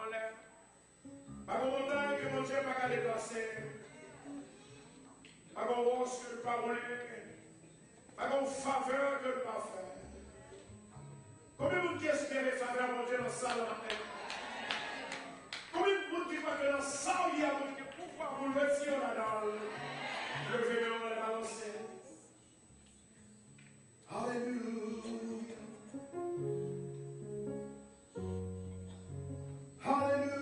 en l'air. Pas de montagne que mon Dieu n'a pas déplacer. Pas de roche que ne pas rouler. Pas de faveur que ne pas faire. Combien de monde qui espère faveur mon Dieu dans ça le matin? Combien de monde qui croit que dans ça il y a mon Dieu pourquoi vous le tirez là-dedans? Levez-le, on va le balancer. Alléluia. Alléluia.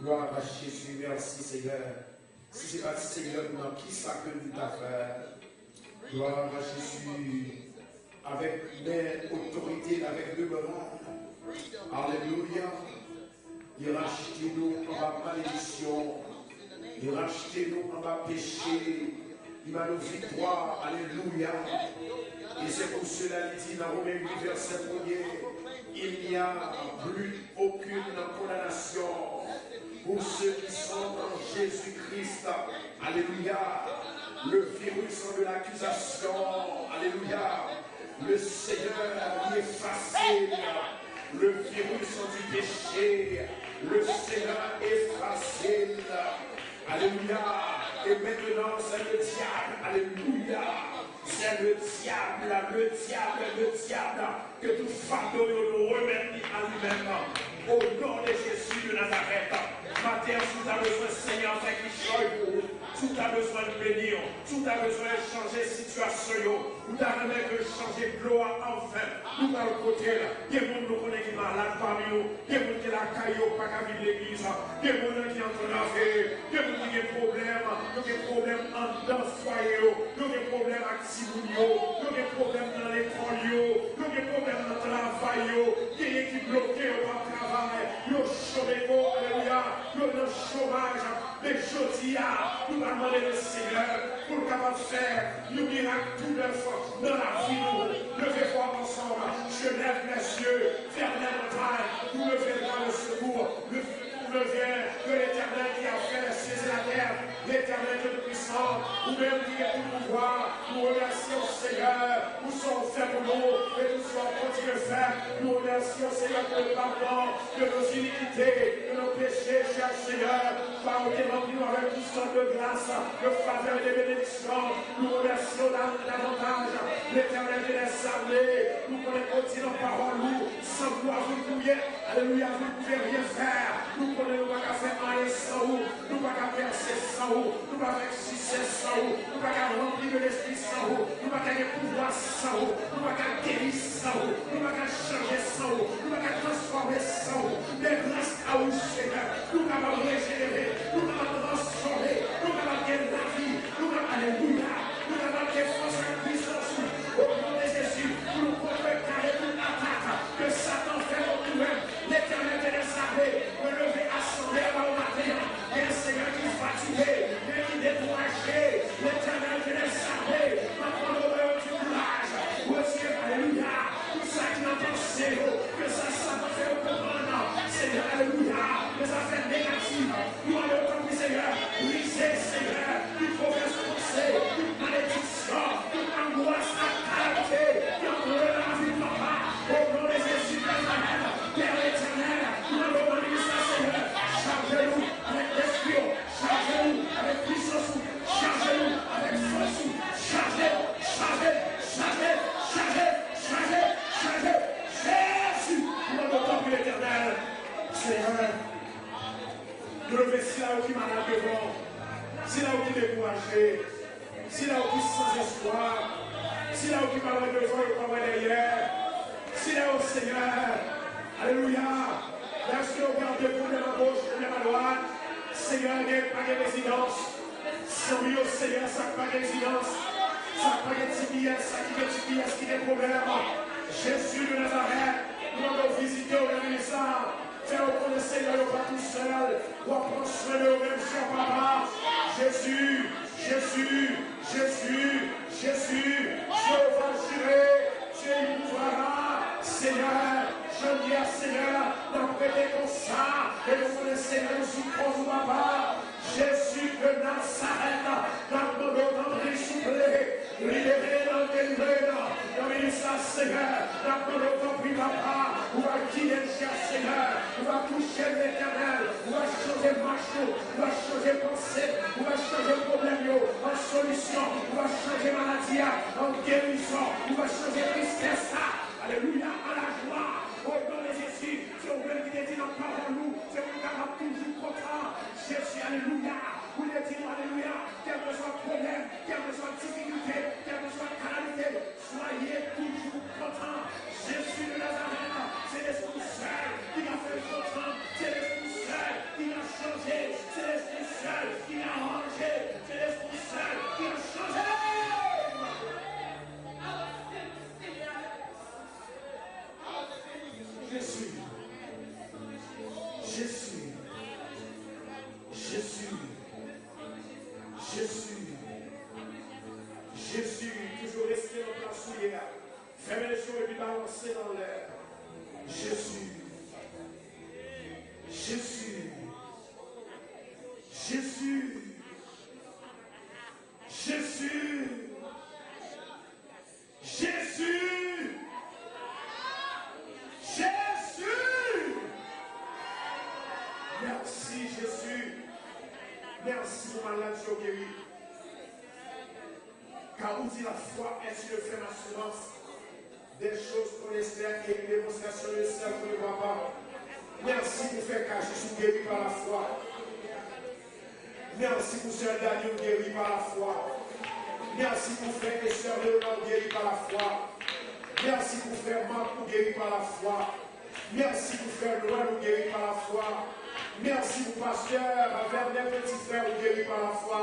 Gloire à Jésus, merci Seigneur. Si c'est pas Seigneur, qui ça que nous t'a fait? Gloire à Jésus, avec l'autorité, avec le bras. Alléluia. Il rachète nous en bas malédiction. Il rachète nous en bas péché. Il m'a nos victoires. Alléluia. Et c'est pour cela qu'il dit dans Romains 8, verset 1er, il n'y a plus aucune condamnation pour ceux qui sont en Jésus-Christ. Alléluia. Le virus de l'accusation. Alléluia. Le Seigneur est facile. Le virus du péché. Le Seigneur est facile. Alléluia. Et maintenant, c'est le diable. Alléluia. C'est le diable, que tout fardeau nous remet à lui-même. Au nom de Jésus de Nazareth. Matin, si tu as besoin, Seigneur, c'est qui choisit pour vous. Si tu as besoin de bénir, si tu as besoin de changer la situation, ou tu as besoin de changer de gloire, enfin, nous par le côté là. Il y a des gens qui sont malades parmi nous, il y a des gens qui sont là, pas qu'à vivre l'église, il y a des gens qui sont en train d'enlever, il y a des gens qui ont des problèmes en dans le foyer, il y a des problèmes avec Sibounio, il y a des problèmes dans l'école, il y a des problèmes dans le travail, il y a des qui bloqués au travail, il y a chômé, alléluia, il y a le chômage, les jeudis, nous allons demander le Seigneur pour capable capable de faire le miracle tout neuf dans la vie. Levez voir ensemble. Je lève mes yeux vers la montagne. Nous levez-moi le secours. Le me vient que l'Éternel qui a fait saisir la terre, l'Éternel de puissant, ou même qui est tout pouvoir, nous remercions Seigneur, nous sommes faits pour nous, et nous sommes continués de faire, nous remercions Seigneur pour le pardon de nos iniquités, de nos péchés, cher Seigneur, par tes remplis avec tout sorte de grâce, de faveur et de bénédiction, nous remercions davantage, l'Éternel de les armées, nous connaissons continuer en parole, nous, sans pouvoir vous couiller, alléluia, vous ne pouvez rien faire, nous ne pouvons pas faire aller sans vous, nous ne pouvons pas verser sans vous, nous ne pouvons pas faire succès sans vous, nous ne pouvons pas remplir de l'esprit sans vous, nous ne pouvons pas pouvoir sans vous, nous ne pouvons pas guérir sans vous, nous ne pouvons pas changer sans vous, nous ne pouvons pas transformer sans vous, mais grâce à vous Seigneur, nous ne pouvons pas régénérer, nous ne pouvons pas transformer, nous ne pouvons pas gagner la vie, nous ne pouvons pas, alléluia, nous ne pouvons pas gagner force et puissance, au nom de Jésus, nous pouvons carrer toute attaque que Satan fait contre nous-mêmes, l'Éternel de les armées, relever assemblée à la matin, et un Seigneur qui est fatigué, et qui est découragé, l'Éternel de les armées, maintenant l'honneur du courage, aussi, alléluia, tout ça qui n'a pensé, que ça Satan fait au comprendre, Seigneur, alléluia, les affaires négatives, nous allons comme Seigneur, briser, Seigneur, toute mauvaise pensée, toute malédiction, toute angoisse, toute calamité, qui entre la vie de papa, au nom de Jésus, Père éternel, nous allons demander ça, Seigneur, chargez-nous avec l'esprit, chargez-nous avec puissance, chargez-nous avec force, chargez, Jésus, nous allons demander l'éternel, Seigneur, nous levons si là où qui malade devant, si là où qui découragé, si là où qui sans espoir, si là où qui parle devant et pas derrière, si là où Seigneur, alléluia, lorsque vous regardez pour la gauche, pour la droite, Seigneur, il n'y a pas de résidence, sans lui, Seigneur, ça n'a pas de résidence, ça n'a pas de TPS, ça qui est TPS, qui est problème, Jésus de Nazareth, nous allons visiter au ministère. Faire au Seigneur, pas tout seul, ou à prendre soin de nous-mêmes, cher papa. Jésus, Jéhovah Jireh, Dieu il ouvrira, Seigneur, je dis à Seigneur, d'en prêter comme ça, et nous le Seigneur, nous souffrons, papa. Jésus de Nazareth, dans notre souffler, libéré dans le délivrer, dans le ministère, Seigneur, dans notre prix, papa, on va guider le cher Seigneur, on va toucher l'éternel, on va changer marche, on va changer pensée, on va changer problème en solution, on va changer maladie en guérison, on va changer tristesse, alléluia, à la joie, au nom de Jésus, si on veut qu'il dit dans parole nous, c'est qu'on capable toujours content, Jésus, alléluia, vous le dites, alléluia, quel que soit le problème, quelle que soit la difficulté, quelle que soit la calamité, soyez toujours content, Jésus de Nazareth, c'est l'Esprit seul qui a fait content, c'est l'Esprit seul qui a changé, c'est l'Esprit seul qui a arrangé, c'est l'Esprit seul qui a changé. Jésus, toujours resté en place hier. Fermez les yeux et puis balancer dans l'air. Jésus. Merci Jésus. Merci pour ma maladie guérie. Car on dit la foi est une ferme assurance des choses qu'on espère et une démonstration de celles qu'on ne voit pas. Merci pour faire car je suis guéri par la foi. Merci pour Sœur Daniel guéri par la foi. Merci pour frère et Sœur Léonard guéri par la foi. Merci pour frère Marc guéri par la foi. Merci pour frère Noël guéri par la foi. Merci pour pasteur Vernet petit frère guéri par la foi.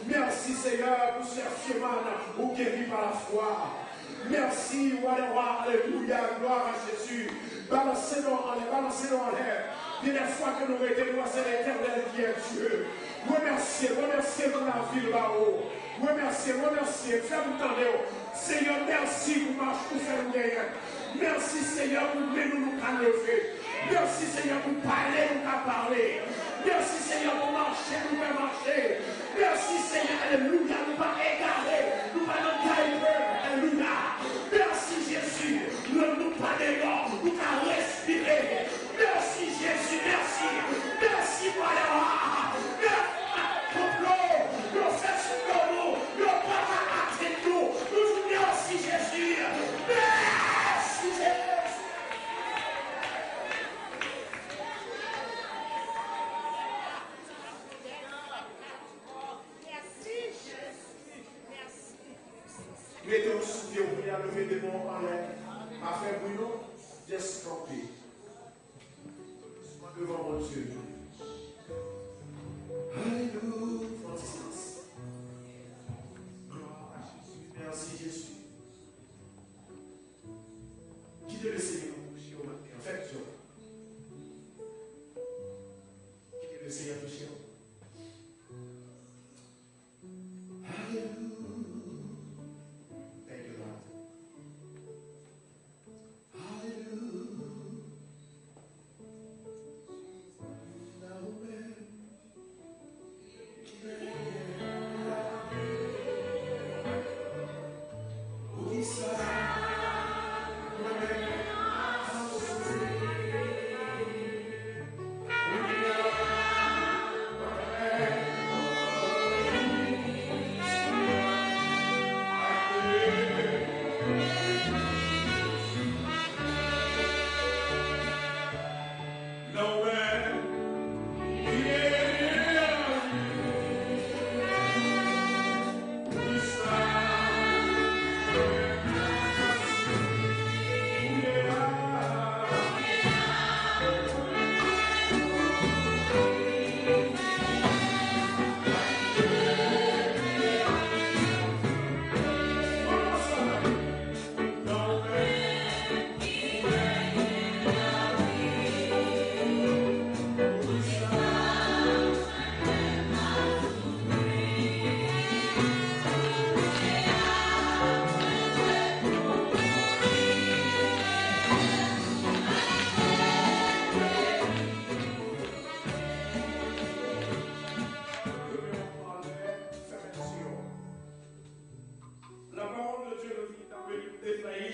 Merci Seigneur pour Sœur Fiomane ou guéri par la foi. Merci, roi des rois, alléluia, gloire à Jésus. Balancez-nous en l'air. Des fois que nous mettons, c'est l'Éternel qui est Dieu. Remerciez pour la ville là-haut. Remerciez, faites-vous tendre. Seigneur, merci pour marcher, pour faire une guerre. Merci Seigneur pour nous lever. Merci Seigneur pour parler, nous parler. Merci Seigneur pour marcher, nous marcher. Merci Seigneur, alléluia, nous pas égarer, nous pas nous cailler, alléluia. Merci Jésus, nous pas dehors, nous pas respirer. Merci Jésus, merci. Merci pour aller voir. Nous faisons sur nous, nous pas atteindre nous. Nous merci Jésus. Merci Jésus. Mettez au souffle, vous pouvez lever des mots en l'air. Afin Bruno, d'escamper. Devant mon Dieu. Alléluia. Francis. Gloire à Jésus. Merci Jésus. Quittez le Seigneur. En fait, quittez le Seigneur touché. Alléluia. Thank you, Lord. Alléluia.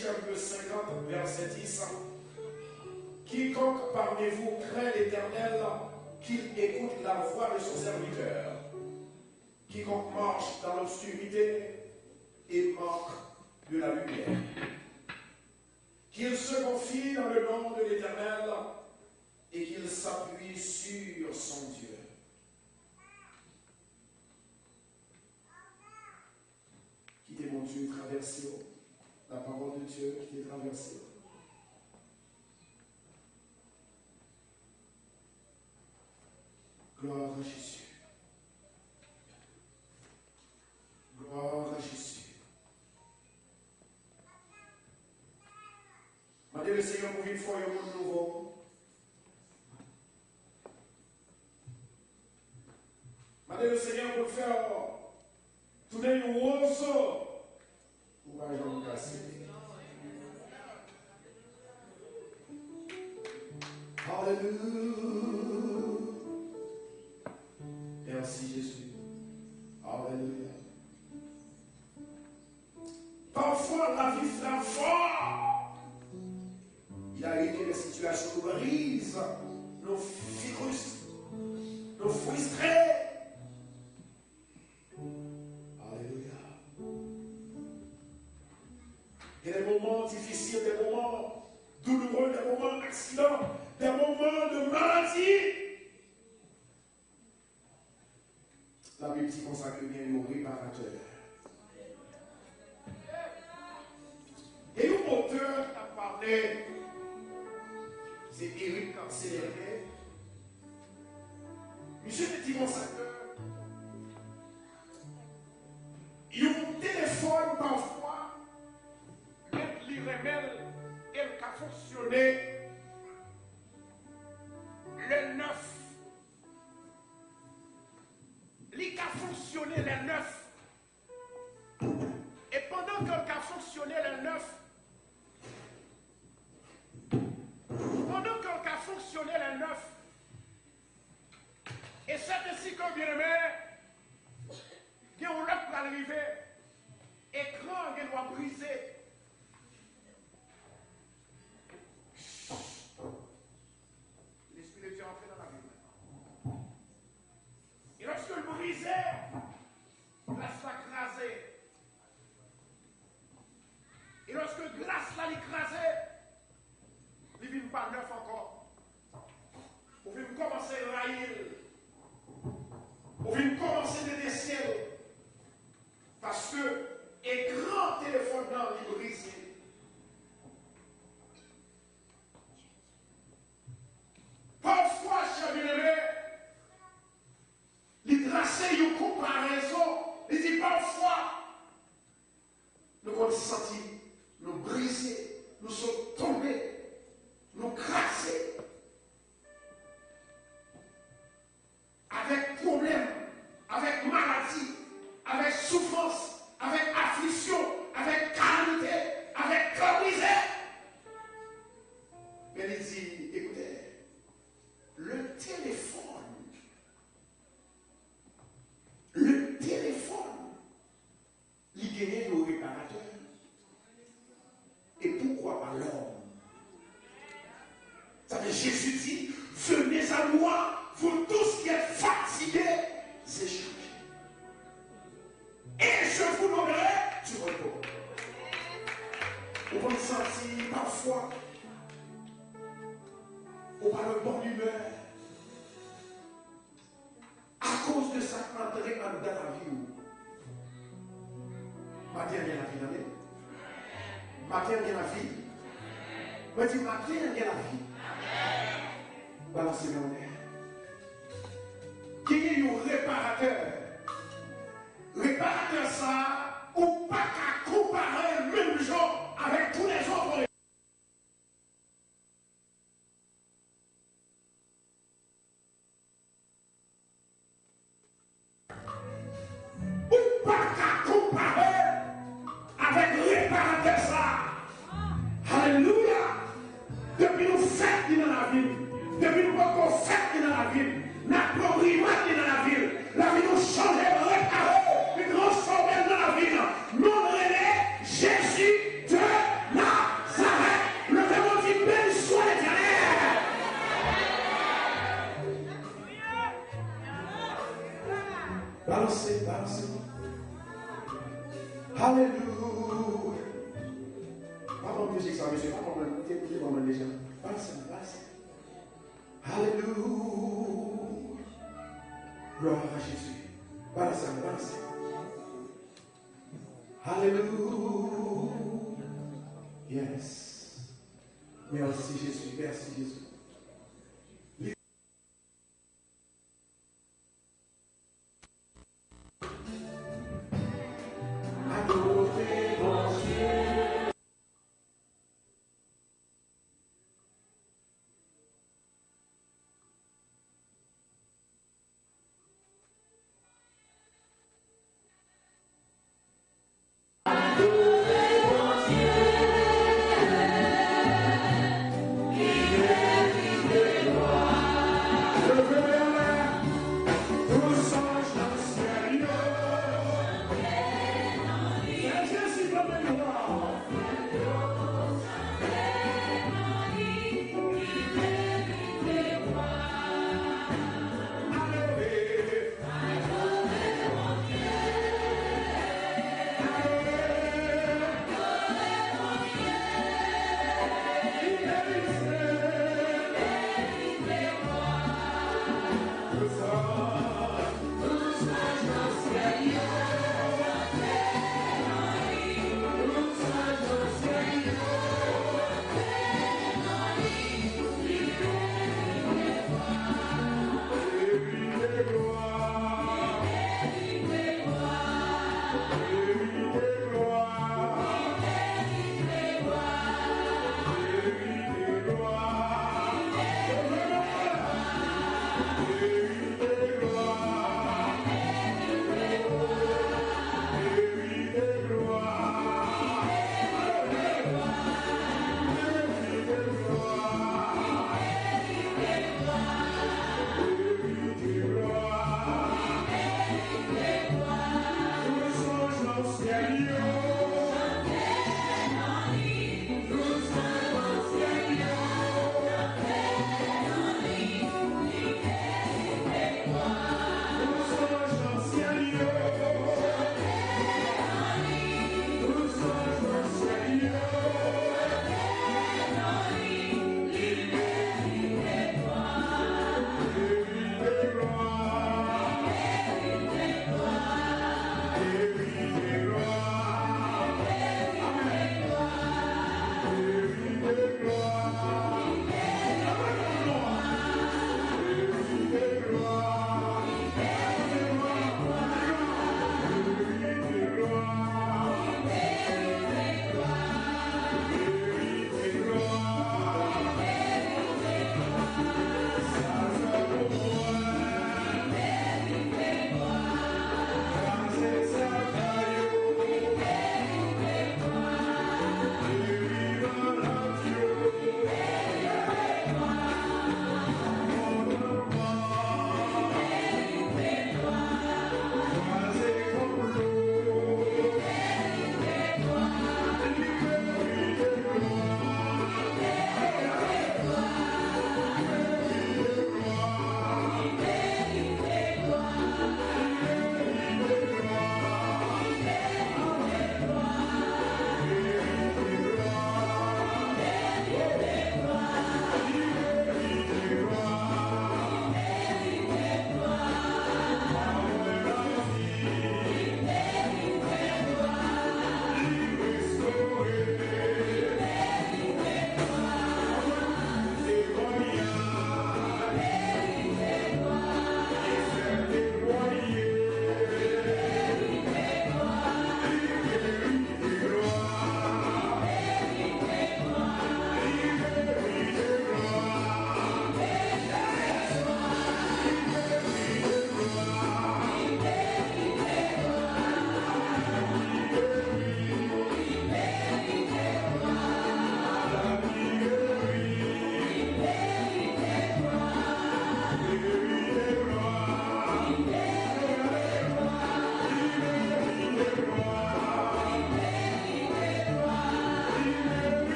chapitre 50, verset 10. Quiconque parmi vous craint l'Éternel, qu'il écoute la voix de son serviteur. Quiconque marche dans l'obscurité et manque de la lumière. Qu'il se confie dans le nom de l'Éternel et qu'il s'appuie sur son Dieu. Quittez mon Dieu, traversez la parole de Dieu qui est traversée. Gloire à Jésus. Gloire à Jésus. Madame le Seigneur pour une fois un monde nouveau. Madame le Seigneur pour faire tourner une rose pour pas jamais casser. Alléluia. Merci Jésus. Alléluia. Parfois la vie frappe fort. Il arrive que les situations nous brisent, nous frustrent. Alléluia. Il y a des moments difficiles, des moments douloureux, des moments d'accident, des moments de maladie. La Bible dit qu'on s'accuse bien nos réparateurs. Et l'auteur a parlé, c'est Éric Céléré. Monsieur te dit mon secteur, il y a un téléphone parfois, remède, elle a fonctionné le 9. Il a fonctionné le 9. Et pendant qu'elle a fonctionné le 9, pendant qu'elle a fonctionné le 9, et c'est ainsi que bien aimé, il y a un autre qui arrive, écran qui doit briser. L'Esprit de Dieu est entré dans la vie maintenant. Et lorsque le brisait, grâce l'a écrasé. Et lorsque grâce l'a écrasé, il ne vient pas neuf encore. Vous venez commencer à railler. Vous venez commencer à décier. Parce que écran téléphone dans le brisé. Parfois, chers bien-aimés, il trace une comparaison. Il dit parfois, nous avons senti, nous briser, nous sommes tombés, nous crasser. Avec problème, avec maladie, avec souffrance, avec affliction, avec calamité, avec cœur mais il dit, écoutez, le téléphone, il gagnait le réparateur. Et pourquoi pas l'homme? Ça veut dire Jésus dit, venez à moi, vous tous qui êtes fatigués et chargés. Et je vous donnerai du repos. On peut sentir parfois, on a le bon humeur. À cause de ça, entrer dans la vie. Matin, il y a la vie, non? Matin, il y a la vie. Je dis, matin, il y a la vie. Balancez mon air. Qui est un réparateur? Réparateur, ça, ou pas qu'à comparer le même genre avec tous les autres. Ou pas qu'à comparer avec réparateur, ça. Alléluia. Depuis nous fêtes dans la ville, depuis nous encore fêtes dans la ville, notre rimade dans la ville, la vie nous change, réparer, nous transformer dans la ville. Nous relais Jésus de Nazareth. Le démon dit, béni soit l'Éternel. Balancez, balancez. Alléluia. Pas comme musique ça, monsieur, pas comme on déjà. Balancez, balancez. Alléluia. Gloire à Jésus. Balancez, balancez. Alléluia. Yes. Merci Jésus, merci Jésus. Yeah.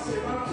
Bienvenue.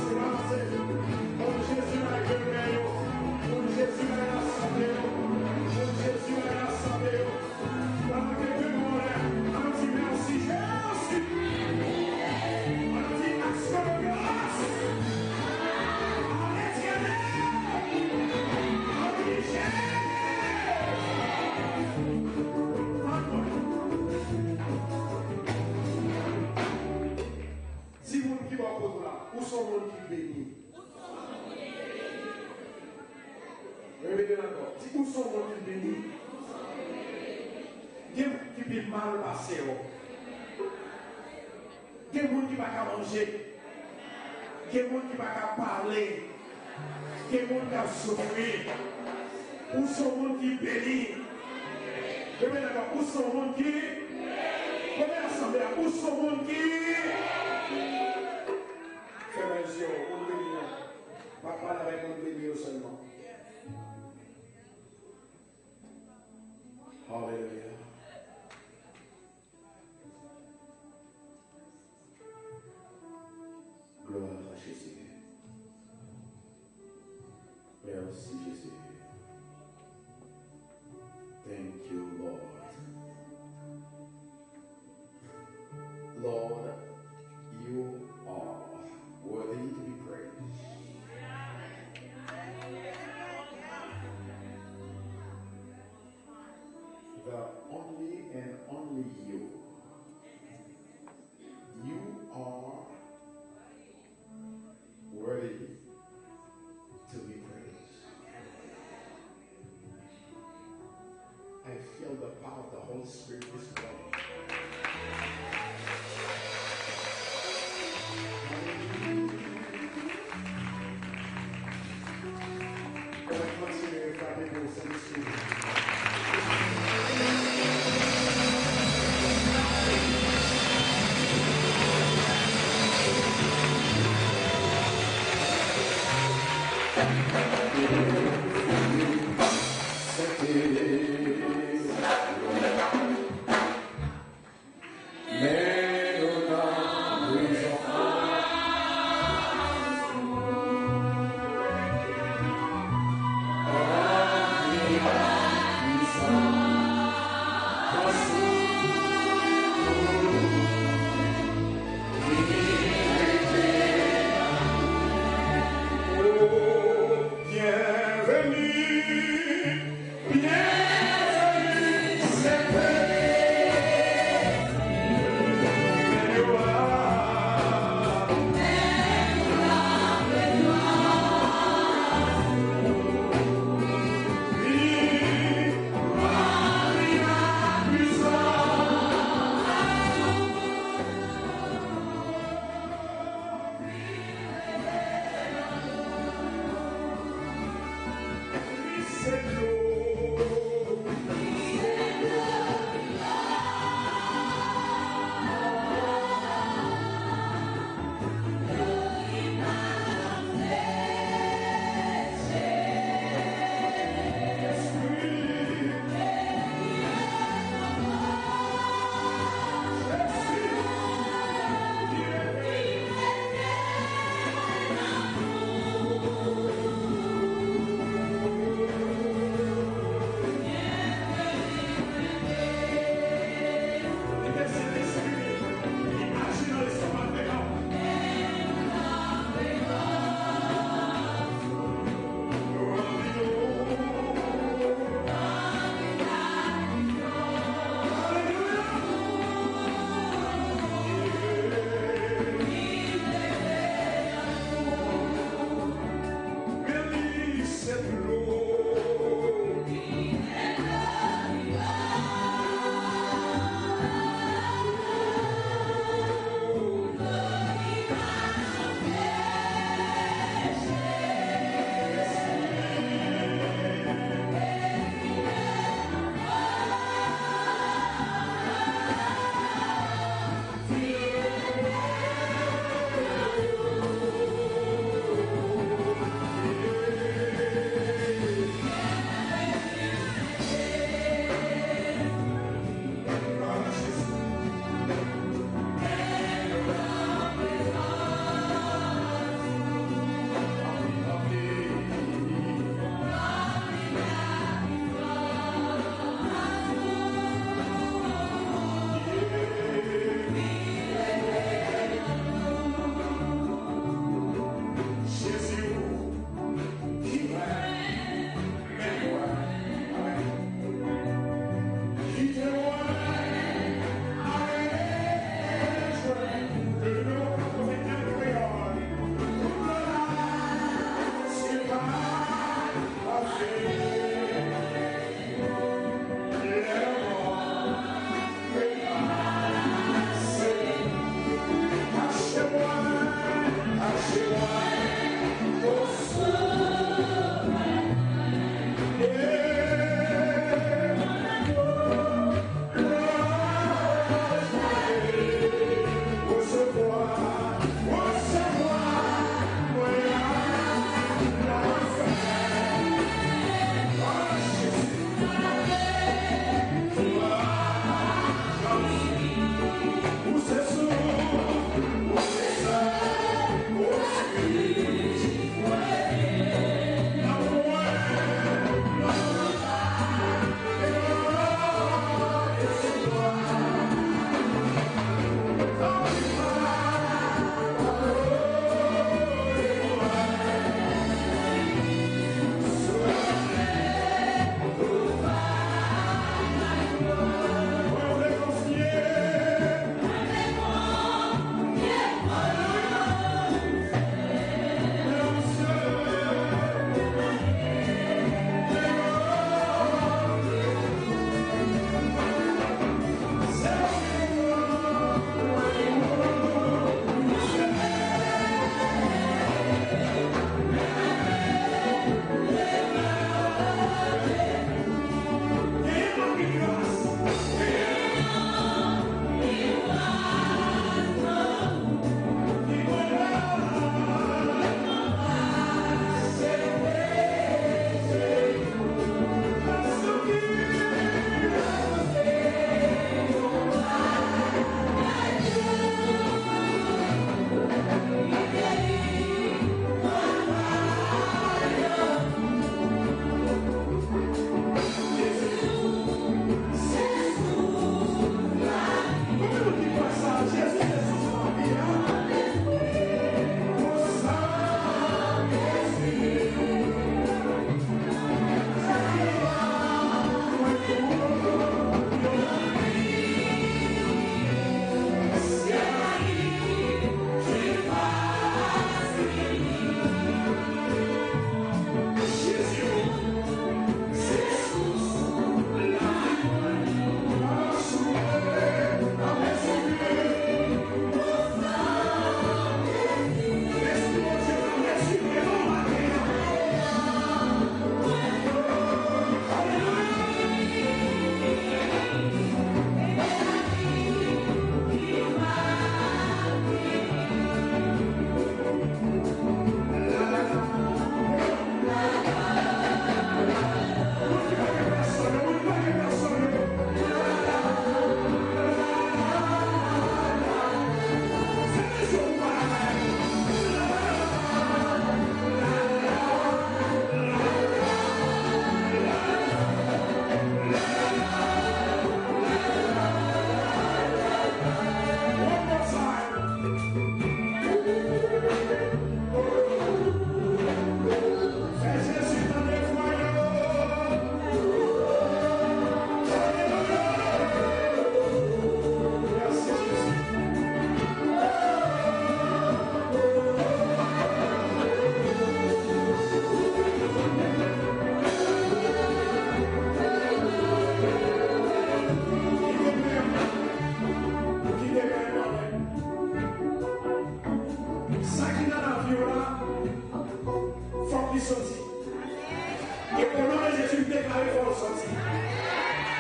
faut sortir.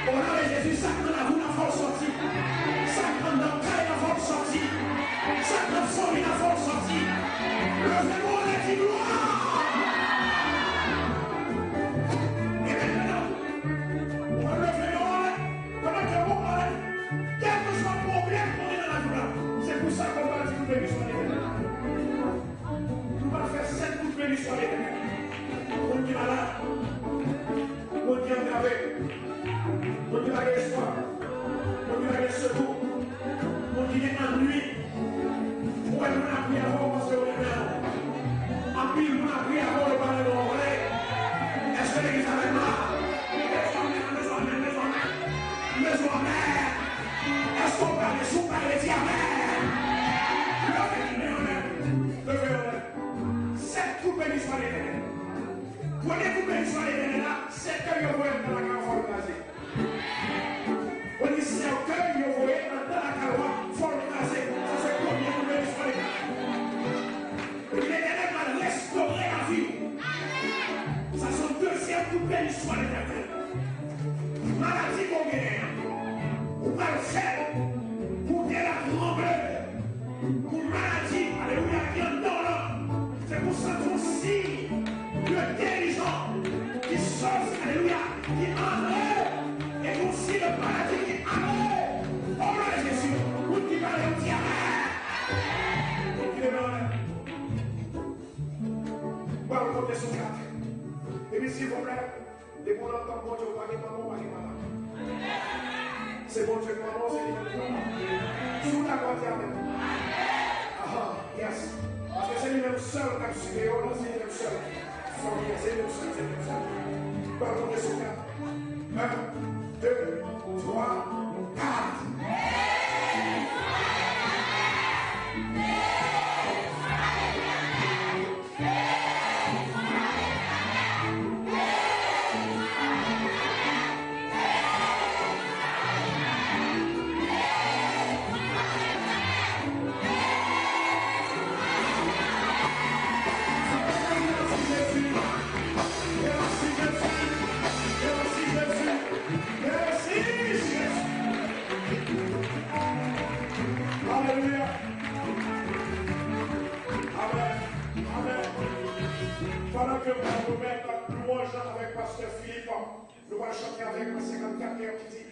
Au nom de Jésus, ça prend la boue, il faut sortir. Ça prend dans le caille, il faut sortir. Ça prend son, il faut sortir. Levez-moi les dix gloires. Et maintenant, on va lever les oreilles. Pendant que vous parlez, quel que soit le problème qu'on est dans la douleur, c'est pour ça qu'on va dire que nous sommes les nous allons faire 7 coups de bénédiction les on dit malade, on dit engravé, on dit la espoir, on dit la secours, on dit ennui. On va nous apprendre avant parce que on est là. En pile, on a appris avant de parler de l'anglais. Est-ce que l'église avec moi? Est-ce qu'on parle de sous, parle de diamètre? Levez-le. 7 coups de bénédiction les ténèbres. Prenez coups de bénédiction les ténèbres là, c'est que vous voyez dans la carotte rasée. On dit c'est que vous voyez dans la carotte fort rasée. Ça c'est combien de bénédiction les ténèbres? Les ténèbres vont restaurer la vie. Ça sont deuxième coup de bénédiction les ténèbres. Maladie qu'on gagne. Ou pas le faire. Pour de la trembleur. Pour maladie. Alléluia. Qui en donne. C'est pour ça qu'on signe. Le dirigeant qui sauve, alléluia, qui enlève, et aussi le paradis qui enlève. Oh là, Jésus, vous qui parlez au diamant. Vous qui levez en l'air. Vous allez compter sur 4. Et puis s'il vous plaît, les bons entendent, bon Dieu, pas de maman, pas de maman. C'est bon Dieu, maman, c'est lui. Sous la voix diamant. Ah, yes. Parce que c'est lui-même seul qui a suivi, c'est lui-même seul. C'est le seul. Pardon de son cas. 1, 2, 3, 4. Pendant que nous mettons louange avec Pasteur Philippe, nous allons chanter avec le 54 heures qui dit.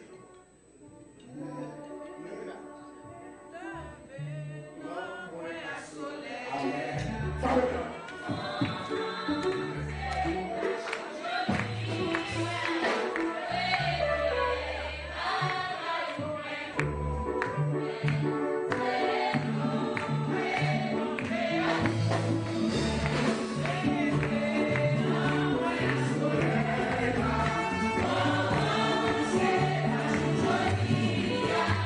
Amen. Yeah.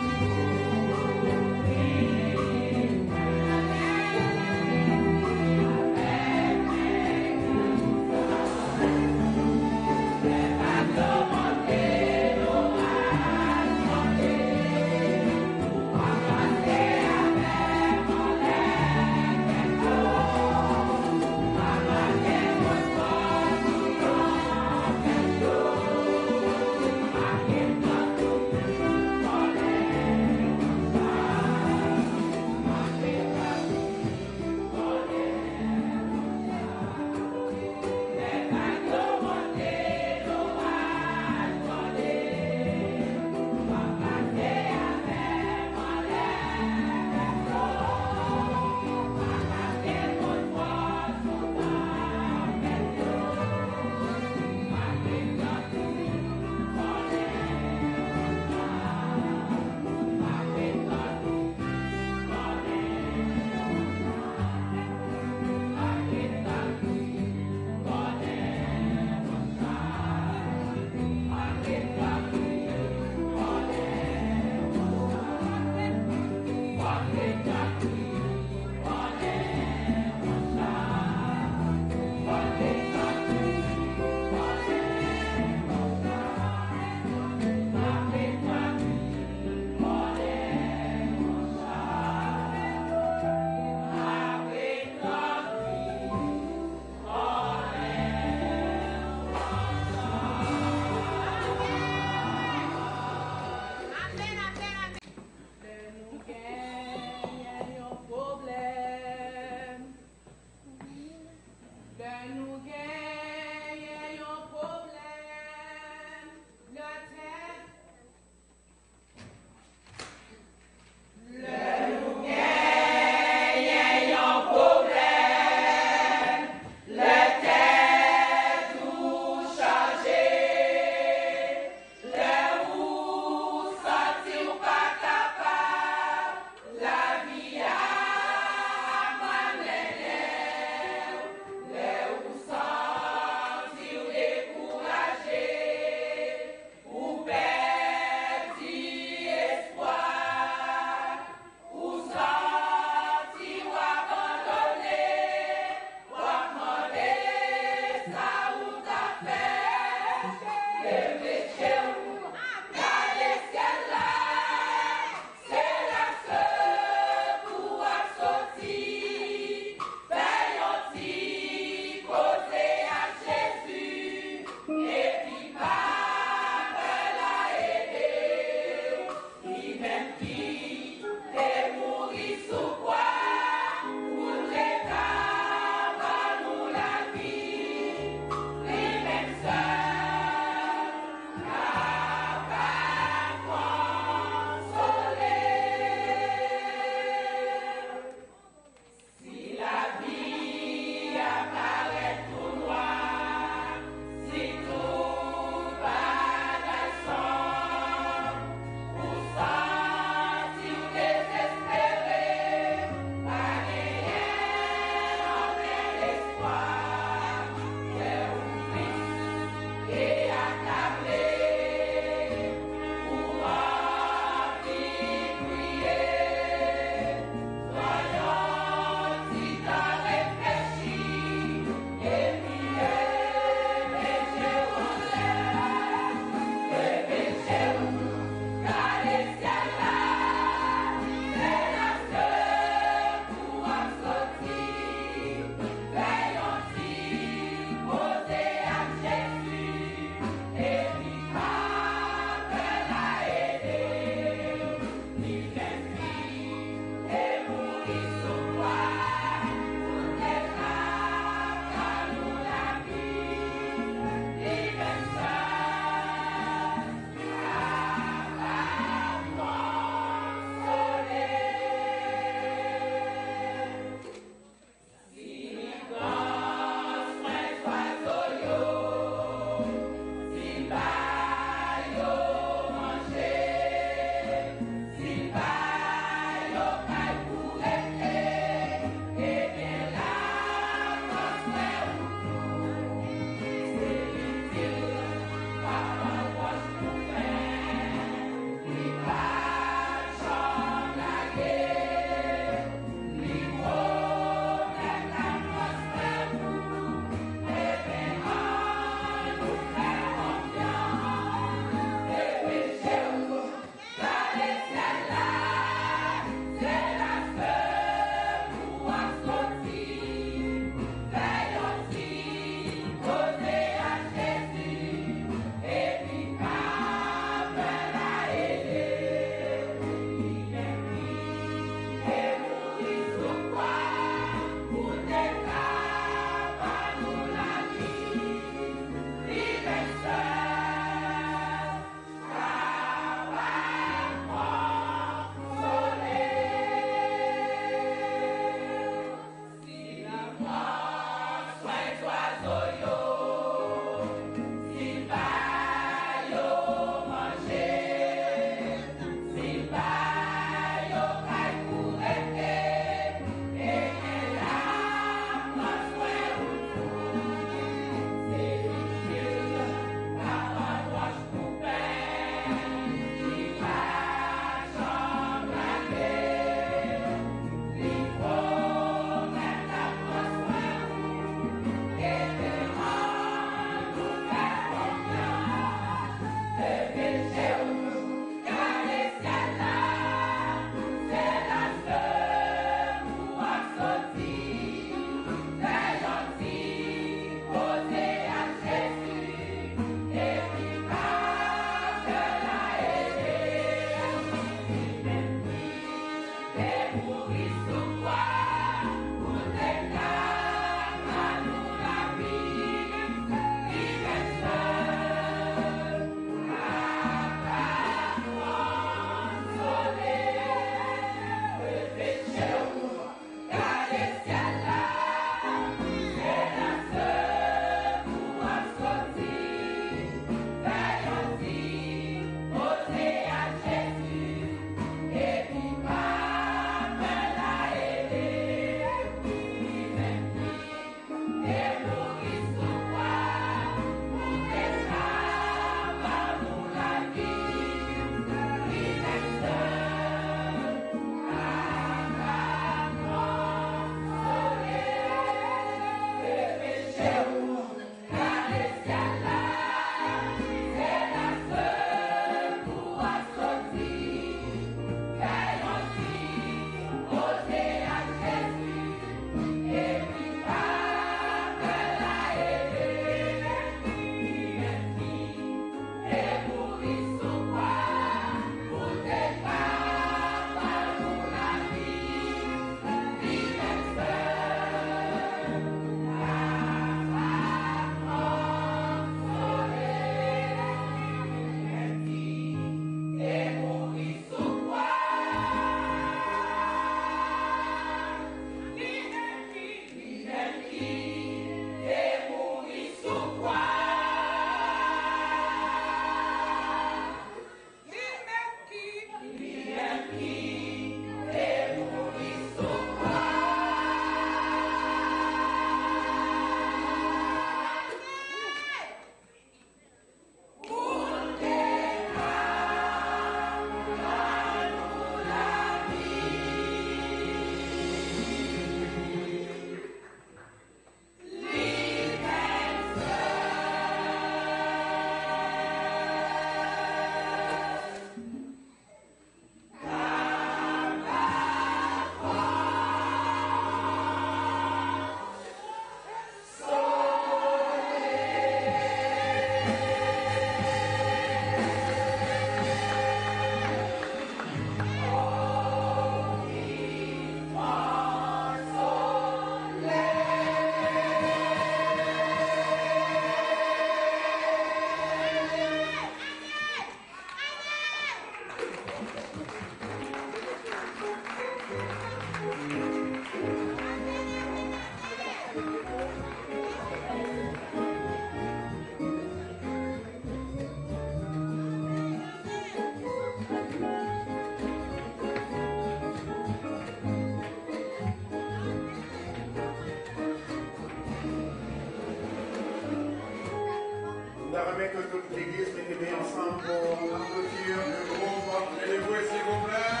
avec toute l'église, mettez ensemble pour applaudir le groupe. Levez-vous, s'il vous plaît.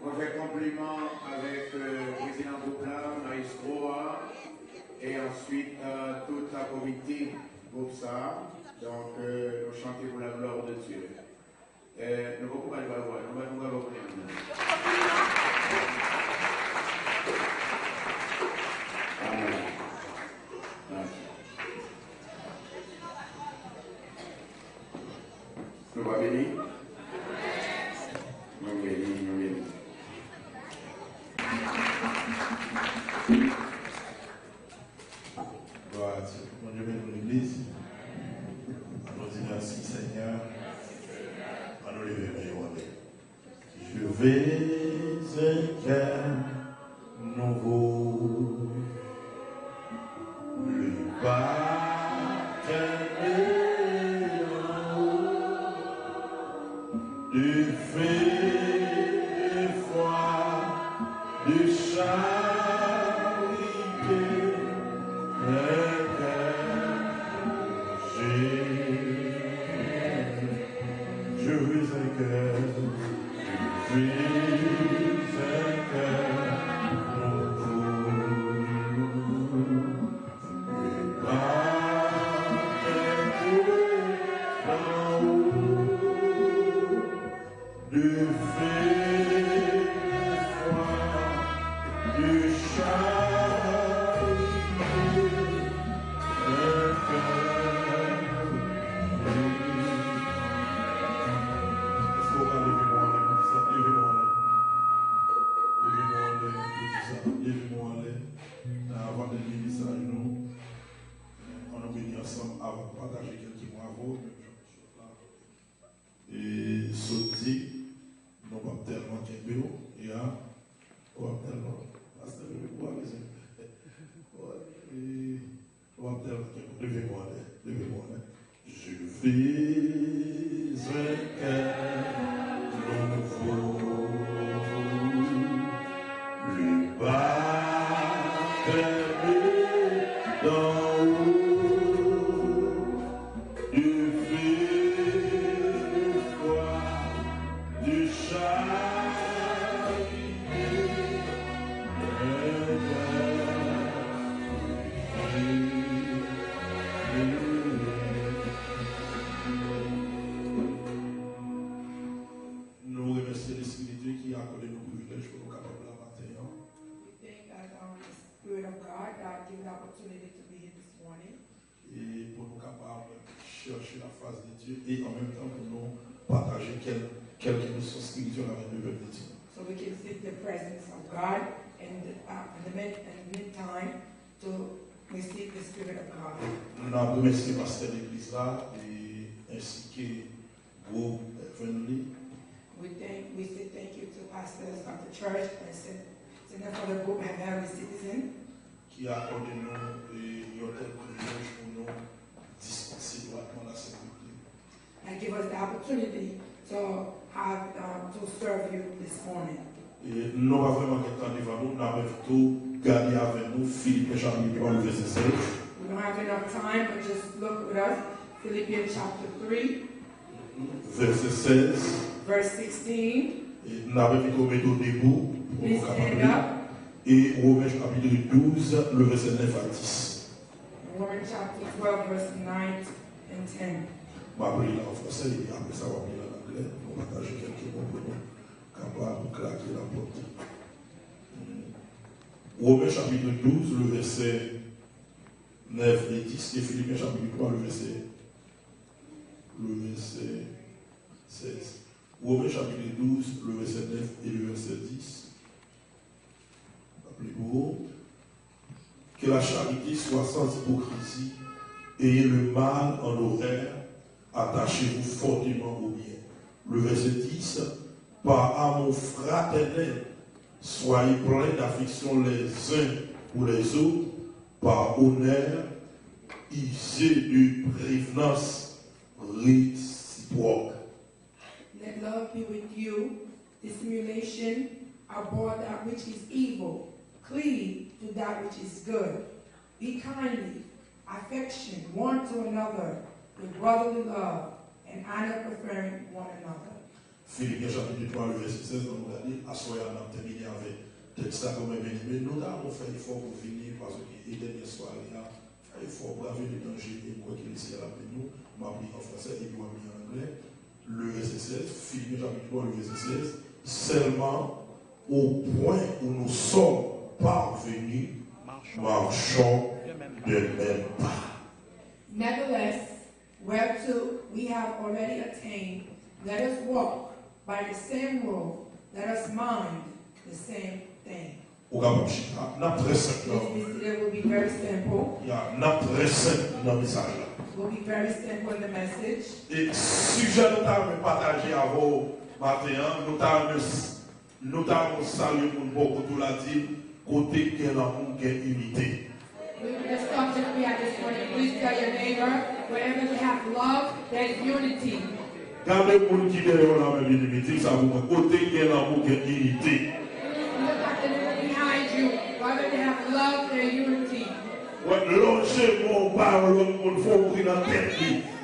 On fait compliment avec le président Goupla, Maestro, et ensuite toute la comité groupe ça. Donc, nous chantons pour la gloire de Dieu. Nous ne pouvons pas le voir, nous allons le voir. Nous va bénir. Nous bénir, nous bénir. Gloire à Dieu. Mon Dieu, bénis l'église. On dit merci Seigneur. On nous lever, je vais un cœur nouveau. Le baptême du feu, de foi, de charité. Je veux un cœur, je veux un cœur nouveau. Le baptême d'en haut, de feu, de foi, de charité, un cœur. Avant de partager quelques mots et sauter, nous pas tellement qu'un bureau, et on va tellement, parce que nous va levez-moi, je fais un cœur nouveau, le baptême d'en haut. Nous remercions les spirituels qui accordent nos privilèges pour nous capables de la matin. We thank the Spirit of God that gives the opportunity to be here this morning. Et pour nous capables de chercher la face de Dieu et en même temps pour nous partager quelques leçons spirituelles avec le peuple de Dieu. So we can seek the presence of God and in the meantime to receive the Spirit of God. Nous avons remercié le pasteur de l'église là et ainsi que groupe Friendly. We say thank you to pastors of the church and send for the group and every citizen. Qui a accordé nous un tel privilège pour nous dispenser droitement la sécurité. And give us the opportunity to have to serve you this morning. Et nous n'avons vraiment qu'un temps devant nous, nous avons tout gardé avec nous, Philippiens chapitre 3, verset 16. We don't have enough time, but just look with us. Philippians chapter 3, verset 16. verse 16. Et nous avons vu qu'on met au debout. Please stand up. Et Romains chapitre 12, le verset 9 à 10. Romans chapter 12, verse 9 and 10. Je vais appeler en français et après ça, on va appeler en anglais. On va partager quelques mots pour nous, capables de claquer la porte. Romains chapitre 12, le verset 9 et 10. Et Philippiens chapitre 3, le verset 16. Romains chapitre 12, le verset 9 et le verset 10. Appelez-vous. Que la charité soit sans hypocrisie, ayez le mal en horreur, attachez-vous fortement au bien. Le verset 10, par amour fraternel, soyez pleins d'affection les uns pour les autres, par honneur, usez de prévenance réciproque. Let love be with you, dissimulation, abhor that which is evil, cleave to that which is good. Be kindly, affection one to another with brotherly love, and honor preferring one another. Philippiens chapitre 3, le verset 16, on nous a dit, à soir, on a terminé avec texte comme bien-aimé. Nous avons fait effort pour venir parce que les dernières soirées, on a fait effort pour avoir des dangers et quoi qu'il ait avec nous. Je m'applique en français et puis en anglais. Le verset 16, Philippiens chapitre 3, le verset 16, seulement au point où nous sommes parvenus, marchons de même pas. Nevertheless, whereto we have already attained, let us walk by the same rule, let us mind the same thing. Au Gabon, n'a très simple. It will be very simple. N'a très simple dans le message. It will be very simple in the message. Et sujet nous avons partagé à vous matin, nous avons salué pour beaucoup de la dit côté que l'amour qui est unité. The subject we have this morning, please tell your neighbor, wherever they have love, there is unity. Gardez pour qui derrière la même unité, ça vous côté que l'amour qui est unité. Look at the people behind you, wherever they have love, there is unity. L'autre mon parole, mon faut ouvrir la tête,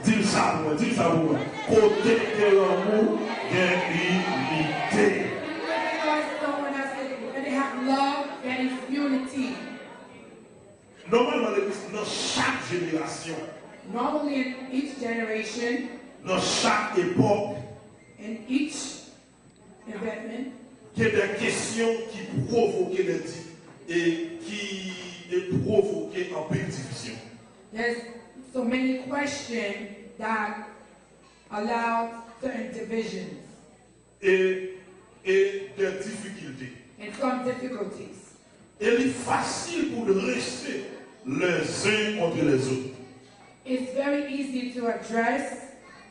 dis ça pour moi, côté que l'amour qui est unité. When they have love, there is unity. Normalement, dans chaque génération, Normally in each generation, dans chaque époque, in each event, il y a des questions qui provoquent et qui provoquent en paix division. there's so many questions that allow certain divisions Et des difficultés. and some difficulties. Et il est facile pour rester les uns contre les autres. It's very easy to address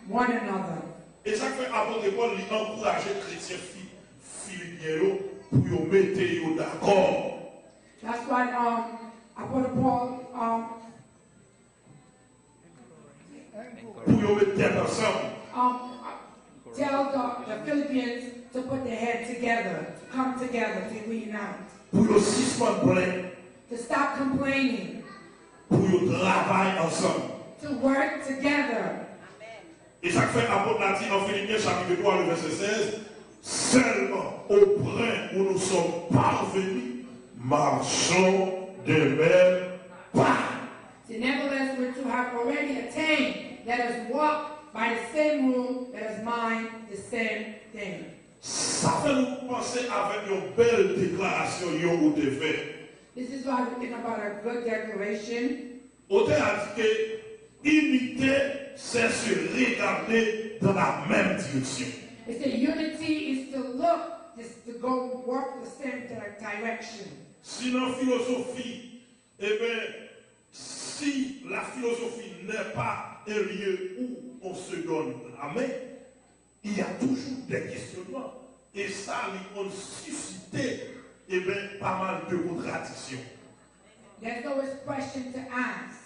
one another. Et ça fait apôtre Paul lui encourager les chrétiens philippiens pour mettre d'accord. That's why Apostle Paul Pour mettre tête ensemble. tells the Philippians to put their head together, to come together, to reunite, Pour suspendre plein. to stop complaining, Pour travailler ensemble. to work together. Et ça fait apôtre l'a dit en Philippiens chapitre 3, le verset 16, seulement au point où nous sommes parvenus, marchons de même pas. So nevertheless, we're to have already attained. Let us walk by the same rule. Let us mind the same thing. Ça fait nous penser avec une belle déclaration ou de fait. This is why we think about a good declaration. Auteur a dit que imiter, c'est se regarder dans la même direction. It's the unity is to look, is to go work the same direction. Sinon, philosophie, eh bien, si la philosophie n'est pas un lieu où on se donne la main, il y a toujours des questionnements. Et ça, on suscite eh bien, pas mal de contradictions. There's always questions to ask.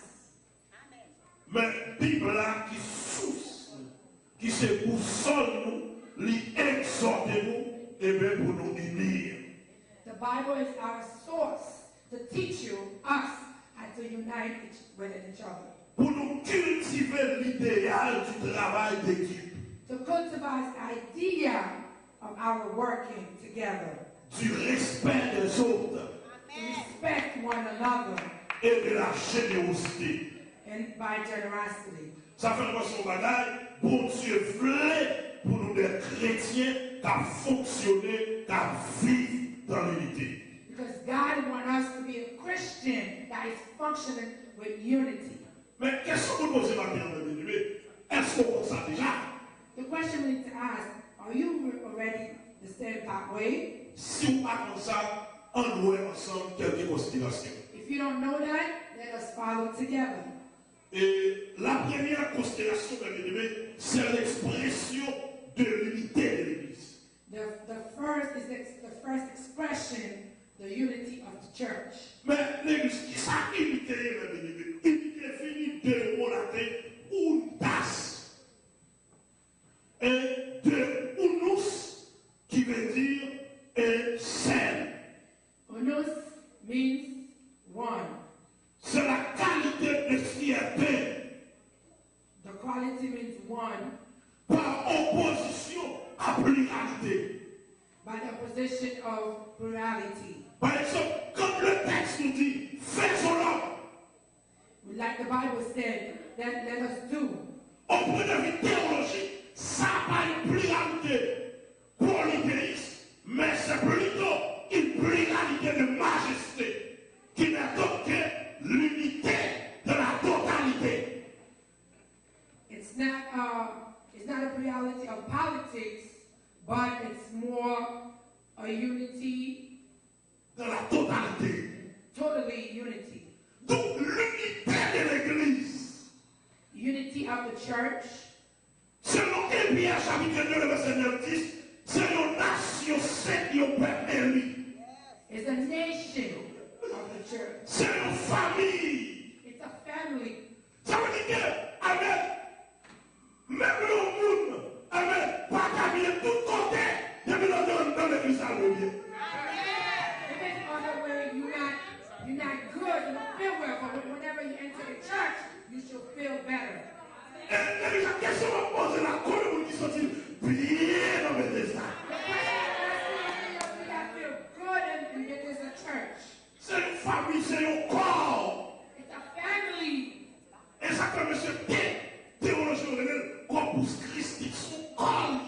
Mais la Bible là qui souffle, qui se boussole nous, lui exhorte nous, et bien pour nous unir. The Bible is our source to teach you, us, and to unite with each other. Pour nous cultiver l'idéal du travail d'équipe. To cultivate the idea of our working together. Du respect des autres. To respect one another. Et de la générosité. And by generosity. Ça fait une son bagaille, bon Dieu voulait pour nous des chrétiens qui fonctionner, qui vivent dans l'unité. Because God wants us to be a Christian that is functioning with unity. Mais qu'est-ce que vous posez maintenant, est-ce qu'on ça déjà? The question we need to ask, are you already the same that way? Si on pas comme ça, on doit ensemble quelques considérations. If you don't know that, let us follow together. Et la première considération, c'est l'expression de l'unité de l'Église. The first expression, the unity of the church. Mais l'Église, qui ça unité, unité finit de mot latin, unitas. Et de unus, qui veut dire c'est seul. Unus means one. C'est la qualité de fierté. The quality means one Par opposition à pluralité. by the position of plurality. Par exemple, quand le texte nous dit faisons l'homme, Like the Bible said, that let us do. au point de vue théologique, ça n'a pas une pluralité polythéiste, mais c'est plutôt une pluralité de majesté qui n'est donc que l'unité de la totalité. It's not a plurality of politics, but it's more a unity, De la totalité. totally unity. Donc l'unité de l'Église, Unity of the church. selon Pierre chapitre 2, le verset 9 10, c'est une nation sainte et un peuple élu. Is a nation of the church. C'est une famille. It's a family. Ça veut dire que, amen, même le monde, amen, pas caminer tout côté, depuis dans l'église à l'oublier. Depending on the way you're not good, you don't feel well, but whenever you enter the church, you should feel better. Et la question va poser la commune qui sont bien dans l'église. The question is, do you feel good and it is a church? C'est une famille, c'est un corps. It's a family. Et ça fait monsieur théologien corpus Christi, son corps.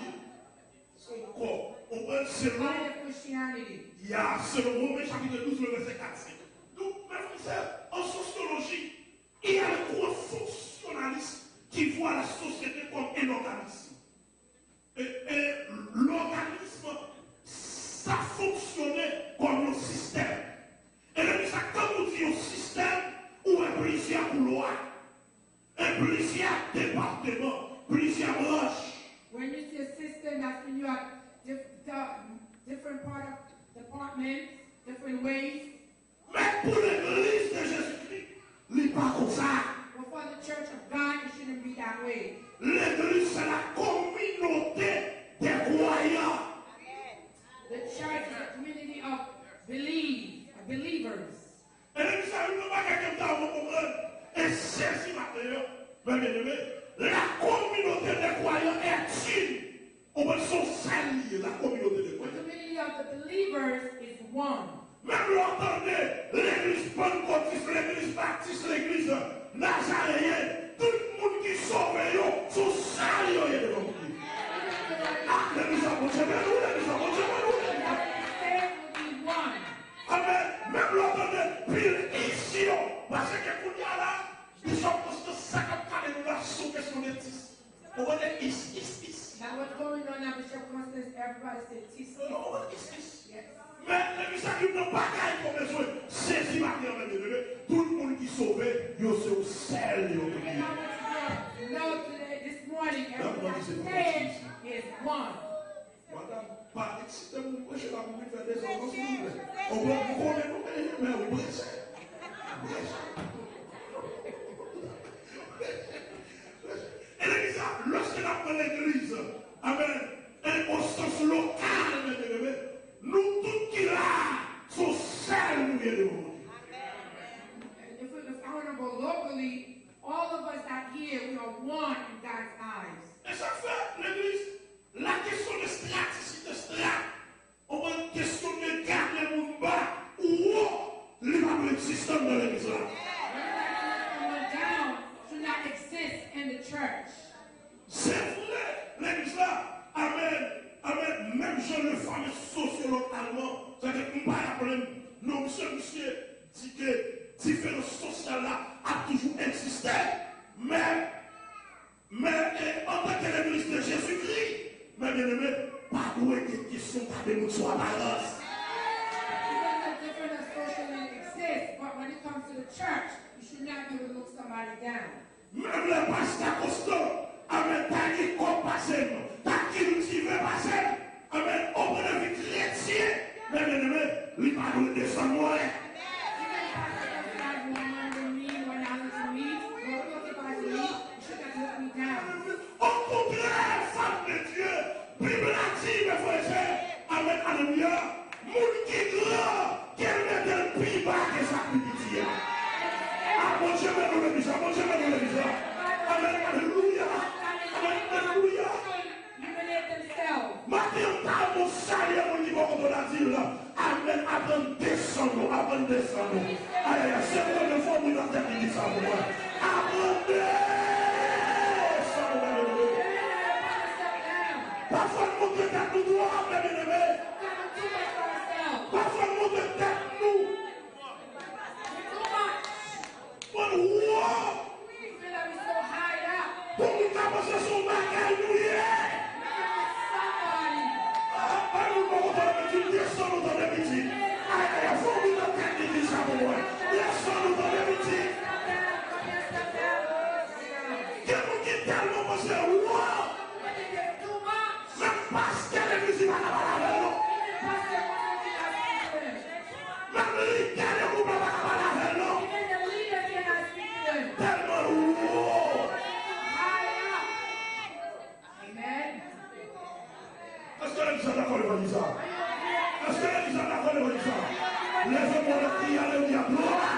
Son corps. On va selon. Body of Christianity. Il y a selon Romains chapitre 12, le verset 4. Donc, mes frères, en sociologie, il y a le gros fonctionnalisme qui voit la société comme un organisme. Et l'organisme, ça fonctionnait comme un système. Et le ça, quand nous disons système, ou un plusieurs couloirs, un plusieurs départements, plusieurs branches. When you see a system, that's when you have different departments, different ways. Mais pour l'église de Jésus-Christ, il n'est pas comme ça. But for the church of God, it shouldn't be that way. L'église, c'est la communauté des croyants. The church is a community of believers. Et l'église, ça ne veut pas quelqu'un dans vos comprendre. Et ceci matin, mes bien-aimés, la communauté des croyants est une. On va s'en salir, la communauté des The croyants. community of the believers is one. Même l'entendez, l'église pentecôtiste, l'église baptiste, l'église nazaréenne, tout le monde qui sauve, sont salis. Ah, l'église a monté, l'église a monté, amen. Même l'entendez, puis ici, parce que quand il y a là, ils sont tous de 50 carrés de la sous-question de 10. On va dire is. Now what's going on now, Bishop Constance, everybody say tis. On va dire is. Yes. Mais l'église qui n'a pas qu'à y besoin, saisi maintenant, tout le monde qui sauvé, il est au sel. And I want you to know today, this morning, everybody saying is one. Madame, pas excité, vous prêchez la bouille, faire des enfants, s'il vous plaît. On va vous connaître, mais vous prêchez. Et l'église, lorsqu'elle apprend l'église, amen, un sens local, nous tous qui là, sont seuls, nous viens de vous. If honorable locally, all of us out here, we are one in God's eyes. Et ça fait l'église, la question de straticité, on va questionner garder mon bas ou il n'y a pas de système dans l'église là. Someone down should not exist in the church. C'est vrai, l'église là, amen, même je le fameux sociologue allemand, c'est-à-dire qu'on va appeler, non, monsieur, dit que différence sociale là a toujours existé, mais en tant que l'église de Jésus-Christ, mes bien-aimés, pas de question de nous soit balance. Even though different socially exist, but when it comes to the church, you should not be able to look somebody down. Même le pasteur constant, amen, t'as qui compasser, t'as qui nous veut passer, amen, au point de vue chrétien, mes bien-aimés, il va nous descendre moi. Au contraire, femme de Dieu, Bible a dit, mes frères, amen, alléluia, mon ville. Amen. Après descendre, après descendre. Aïe, aïe, c'est pour le fond, nous avons dit ça pour moi. Après descendre. Parfois, nous montons tête nous droit, bien aimé. Parfois, nous montons tête nous. Pour nous, pour nous commencer son bagage, nous y est. Nous nous descendons dans les meetings. Aïe, aïe, faut nous dans tête de ça pour moi. Descendons dans les meetings. Quelqu'un qui est tellement pensé, wow! Même parce que les musiques à la balade, même les gars, les groupes à la balade, tellement wow! Amen. Est-ce que les gens d'accord avec ça? Est-ce que les gens d'accord avec ça? Lèvez-moi le cri, alléluia, gloire!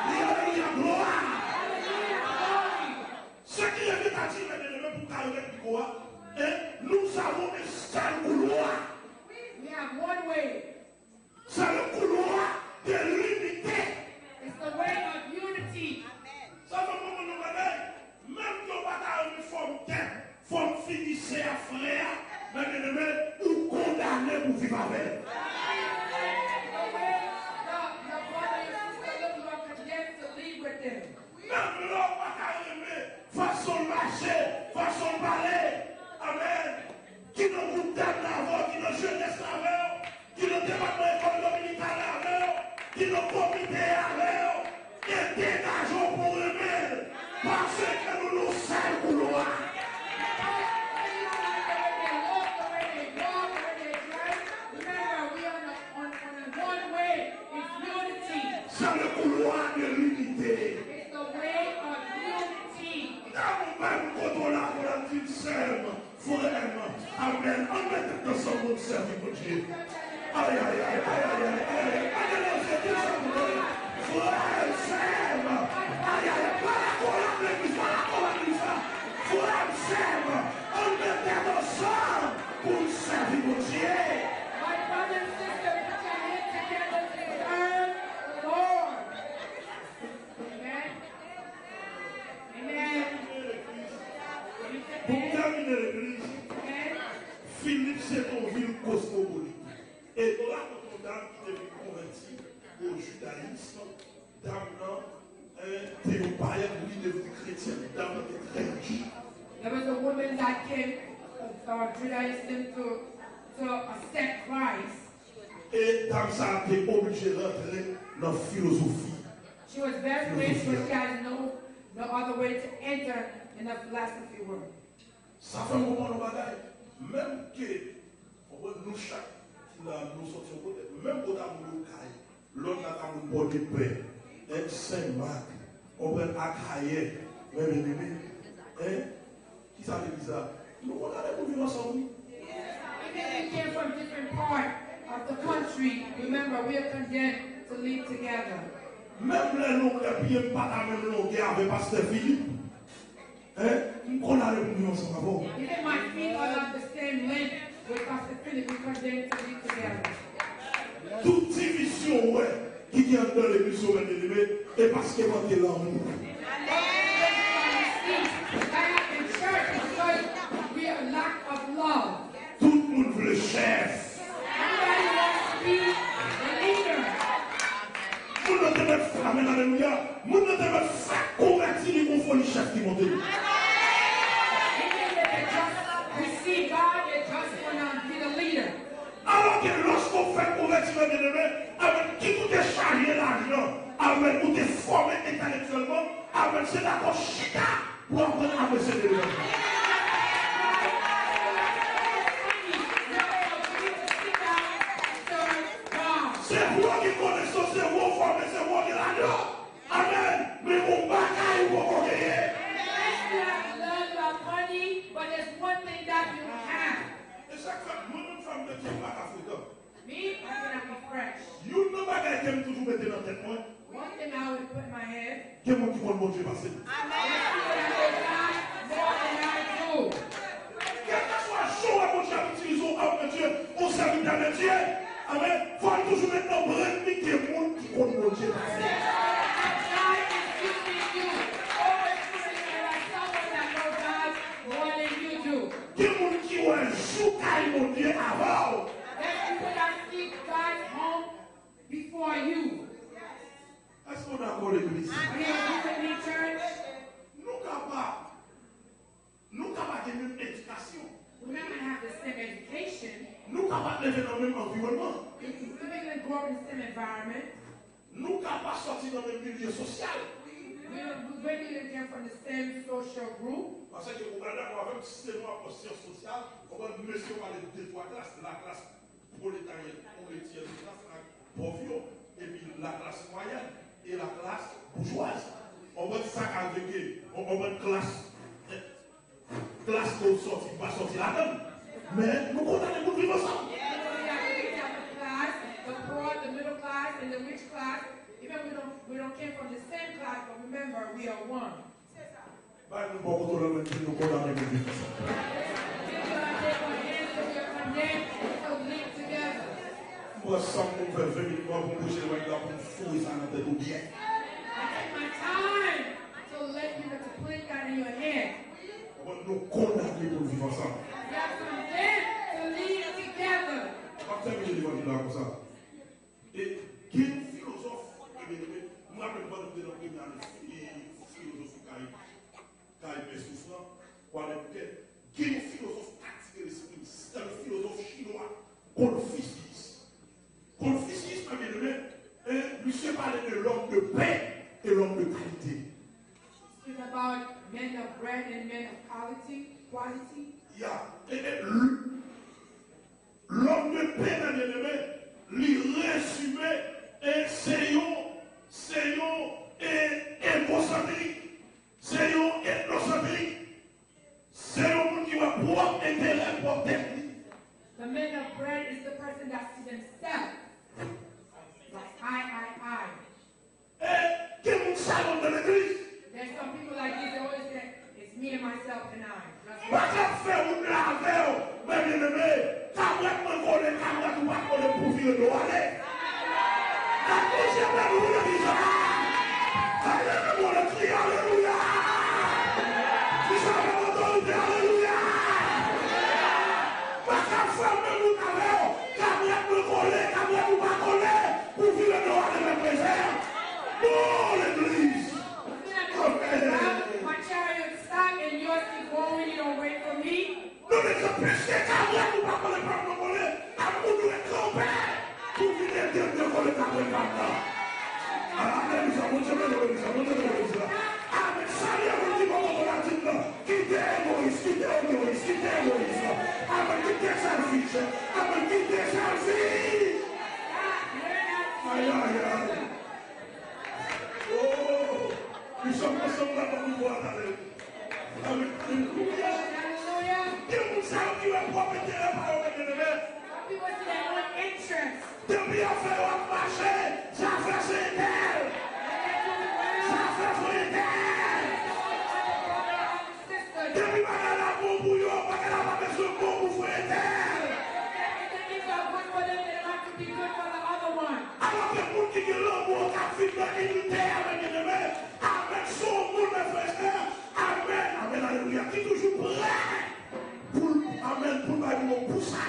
Alléluia, gloire! Ce qui est vite à dire, même pour carrer du quoi, nous avons un seul couloir. We have one way. C'est le couloir de l'unité. It's the way of unity. Ça fait beaucoup de bagailles. Même qu'on va avoir une forme fiduciaire, frère, ou condamné pour vivre avec. The brother and sister look you are condemned to live with them. Même l'homme va aimer façon de marcher, façon de parler. Amen. Qui nous condamne avant, qui nous jeunesse avant, qui nous département école dominicale avant, qui nous comité avant, et dégageons pour eux-mêmes. Parce que nous nous sommes couloir. C'est le couloir de l'unité. Même quand on a dit sème, vraiment. Amen. On met dans son monde servir pour Dieu. Aïe, aïe, aïe, aïe, aïe, aïe, aïe. Frère, sème. Aïe, aïe, pas la colonne de l'église, pas la colonne de l'église. Frère, sème. On met dans son pour servir pour Dieu. My brother and sister, put your hands together to serve the Lord. Amen. Amen. Pour terminer l'église, Philippe, c'est une ville cosmopolite. Et là, notre dame qui devait convertir au judaïsme, dame, t'es un païen, lui, devenu chrétien, dame, t'es très riche. There was a woman that came Judaism to accept Christ. Et dame, ça a été obligé d'entrer dans la philosophie. She was very rich, but she had no other way to enter in the philosophy world. Ça fait un moment de bagaille. Même que nous chaque qui nous sortions côté, même quand on a mon caille, l'autre a mon bon de paix, un Saint-Marc, on prend à cahier, même bébé, qui ça veut dire ça? Nous on allait pour vivre ensemble. We came from different parts of the country. Remember, we are condemned to live together. Même les noms qui ne pas la même longueur avec Pasteur Philippe, on allait pour vivre ensemble avant. Even my feet are not the same length with Pastor Philip. We condemned to live together. Toute division, ouais, qui vient dans l'émission, et parce que moi, t'es l'amour. We are lack of love. Tout le monde veut le chef. Everybody wants to be the leader. Moun nan te met flamen, alléluia. Moun nan te met flamen, converti, li kon fò li chef qui monte. Receive God, they just want to be the leader. Alors que lorsqu'on fait convertir bien aimé, avec qui tout est chargé l'argent, avec tout est formé intellectuellement, avec c'est d'accord chita pour apprendre à baisser de l'autre. C'est vous qui connaissez, c'est vous formé, c'est vous qui l'adore. Amen. Mais mon bagaille, vous connaissez. But there's one thing that you have. Et chaque fois, mon femme de Dieu pas africain. Me, I'm gonna be fresh. You know bagaille qui aime toujours mettre dans tête moi. One thing I would put in my head. Qui est mon qui compte bon Dieu passer. More than I do. Quel que soit le choix que mon Dieu utilise, on servit d'amitié. Amen. Il faut toujours maintenant répliquer le monde qui compte mon Dieu. Quel monde qui a un jour mon Dieu avant. Before you. Est-ce qu'on a encore l'église? Nous capables de même éducation. We're not going to have the same education. Nous capables de vivre dans le même environnement. We're going to grow up in the same environment. Nous capables de sortir dans le milieu social. We're ready to come from the same social group. Parce que vous regardez avec le système de sciences sociales, on va monsieur parler de deux trois classes, la classe prolétarienne, on retire la classe pauvre, et puis la classe moyenne et la classe bourgeoise. On va ça avec on va classe qu'on sortit, pas sortir la donne. Mais nous condamnons pour vivre ensemble. The poor, the middle class, and the rich class. Even we don't came from the same class, but remember we are one. Nous condamnons pour vivre moi, sans mon père, 20 minutes, pour bouger le wagner, pour fouiller ça dans tête ou bien. I take my time to let you to put that in your head. Nous condamnons pour vivre ensemble. We have to live to lead together. Pas terminer le wagner là comme ça. Et quel philosophe, je me rappelle pas de la première année, philosophe Caïbé souffrant, quel philosophe tactique l'esprit, c'est un philosophe chinois, Confucius. Confucius, ma bien-aimé, lui parlait de l'homme de paix et l'homme de qualité. It's about men of bread and men of quality. L'homme de paix, ma bien-aimé, lui résumé et c'est égocentrique, c'est ethnocentrique, c'est un monde qui va propre intérêt pour tête. The man of bread is the person that sees himself. Like I. Et quel monde salon de l'église? There's some people like this, they always say, it's me and myself and I. Pas qu'à faire une laveur, mais bien aimé, camarade me connaît, camarade ou pas connaît pour vivre de aller. La deuxième alléluia dit ça. Alléluia, le cri, alléluia. Tu sais, l'autorité, alléluia. Pas qu'à faire même une laveur, camarade me connaît, camarade ou pas connaît pour vivre de aller le plaisir. Non, l'église. My chariot stop and yours keep going, you don't wait for me. Nous ne sommes plus que camarades ou pas connaît, pas connaît, à nous de grand-père pour venir dire de quoi le camarade maintenant. Amen, nous avons jamais de l'église. Amen, salut à vous qui vont dans la dîme là. Quittez égoïste. Amen, quittez selfish. Amen, quittez selfish. Aïe. Oh, nous sommes ensemble là pour nous voir d'aller. Amen, alléluia. Quel monde ça qui va pouvoir mettre la parole de Dieu? People see their own interest. Depuis on fait marcher, ça fait c'est elle. Ça fait elle. Depuis on a bon bouillon, on a pas besoin de bon pour faire elle. Alors que pour qui est l'amour qui a fait de l'unité avec les mains, avec son monde de frère, amen, alléluia, qui est toujours prêt pour, amen, pour nous pour ça.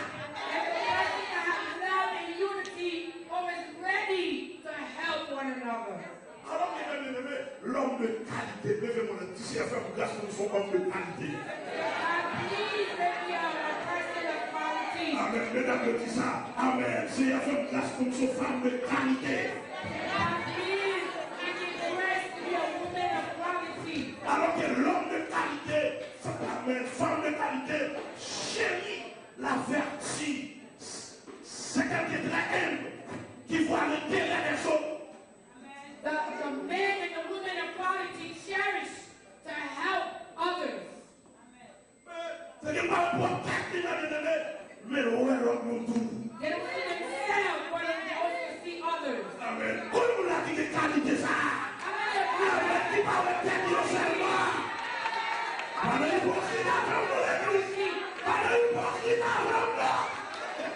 Alors que l'homme de qualité, levez-moi le tissu, faire pour grâce pour son homme de qualité. Amen, mesdames, le tissu, amen, c'est à faire grâce pour son femme de qualité. Alors que l'homme de qualité, amen, femme de qualité, chérit la vertu. C'est quelqu'un qui est très humble, qui voit l'intérêt des autres. The man and the woman of quality cherish to help others. C'est que par rapport à mais le roi nous tout. They don't see themselves, but they also see others. Amen. Comment l'a dit que qualité ça? Amen. Qui parle de tête seulement. Amen. Pour qui n'a pas de l'église. Amen. Pour qui n'a pas de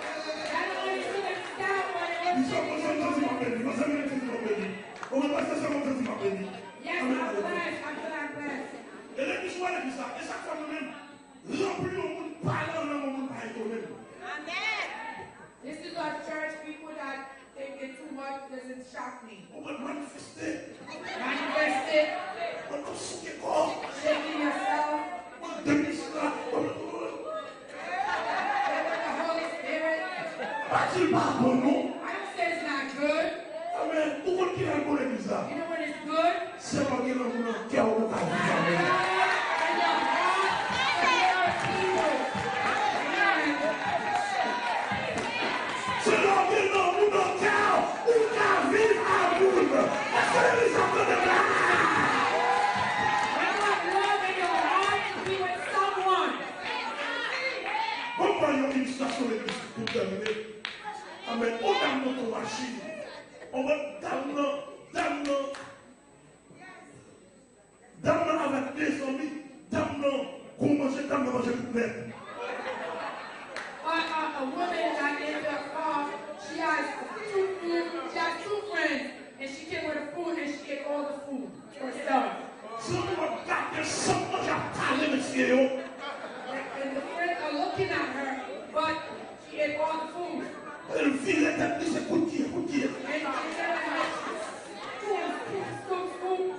doesn't shock me. On va manifester. Manifest it, On va souquer corps. shaking yourself, On demi cela. with the Holy Spirit. Pas-il pas bon nom? I don't say it's not good. Amen. Pourquoi qu'il a un bon église là? You know when it's good? C'est pas qu'il a un bon cœur au cas And your heart and your people. Amen. c'est là qu'il a un bon cœur au cas vivre à boule. Est-ce que l'église a fait de là? When you have love in your heart to be with someone. On va y avoir une station d'église pour terminer. Amen. On a notre machine. On va damnan avec des amis, damnan manger pour mettre. A woman got in the car. She has two friends, and she came with the food, and she ate all the food herself. Si on va garder ça, moi j'ai parlé de ce And the friends are looking at her, but she ate all the food. elle vit les têtes, c'est coutier. And she said, food.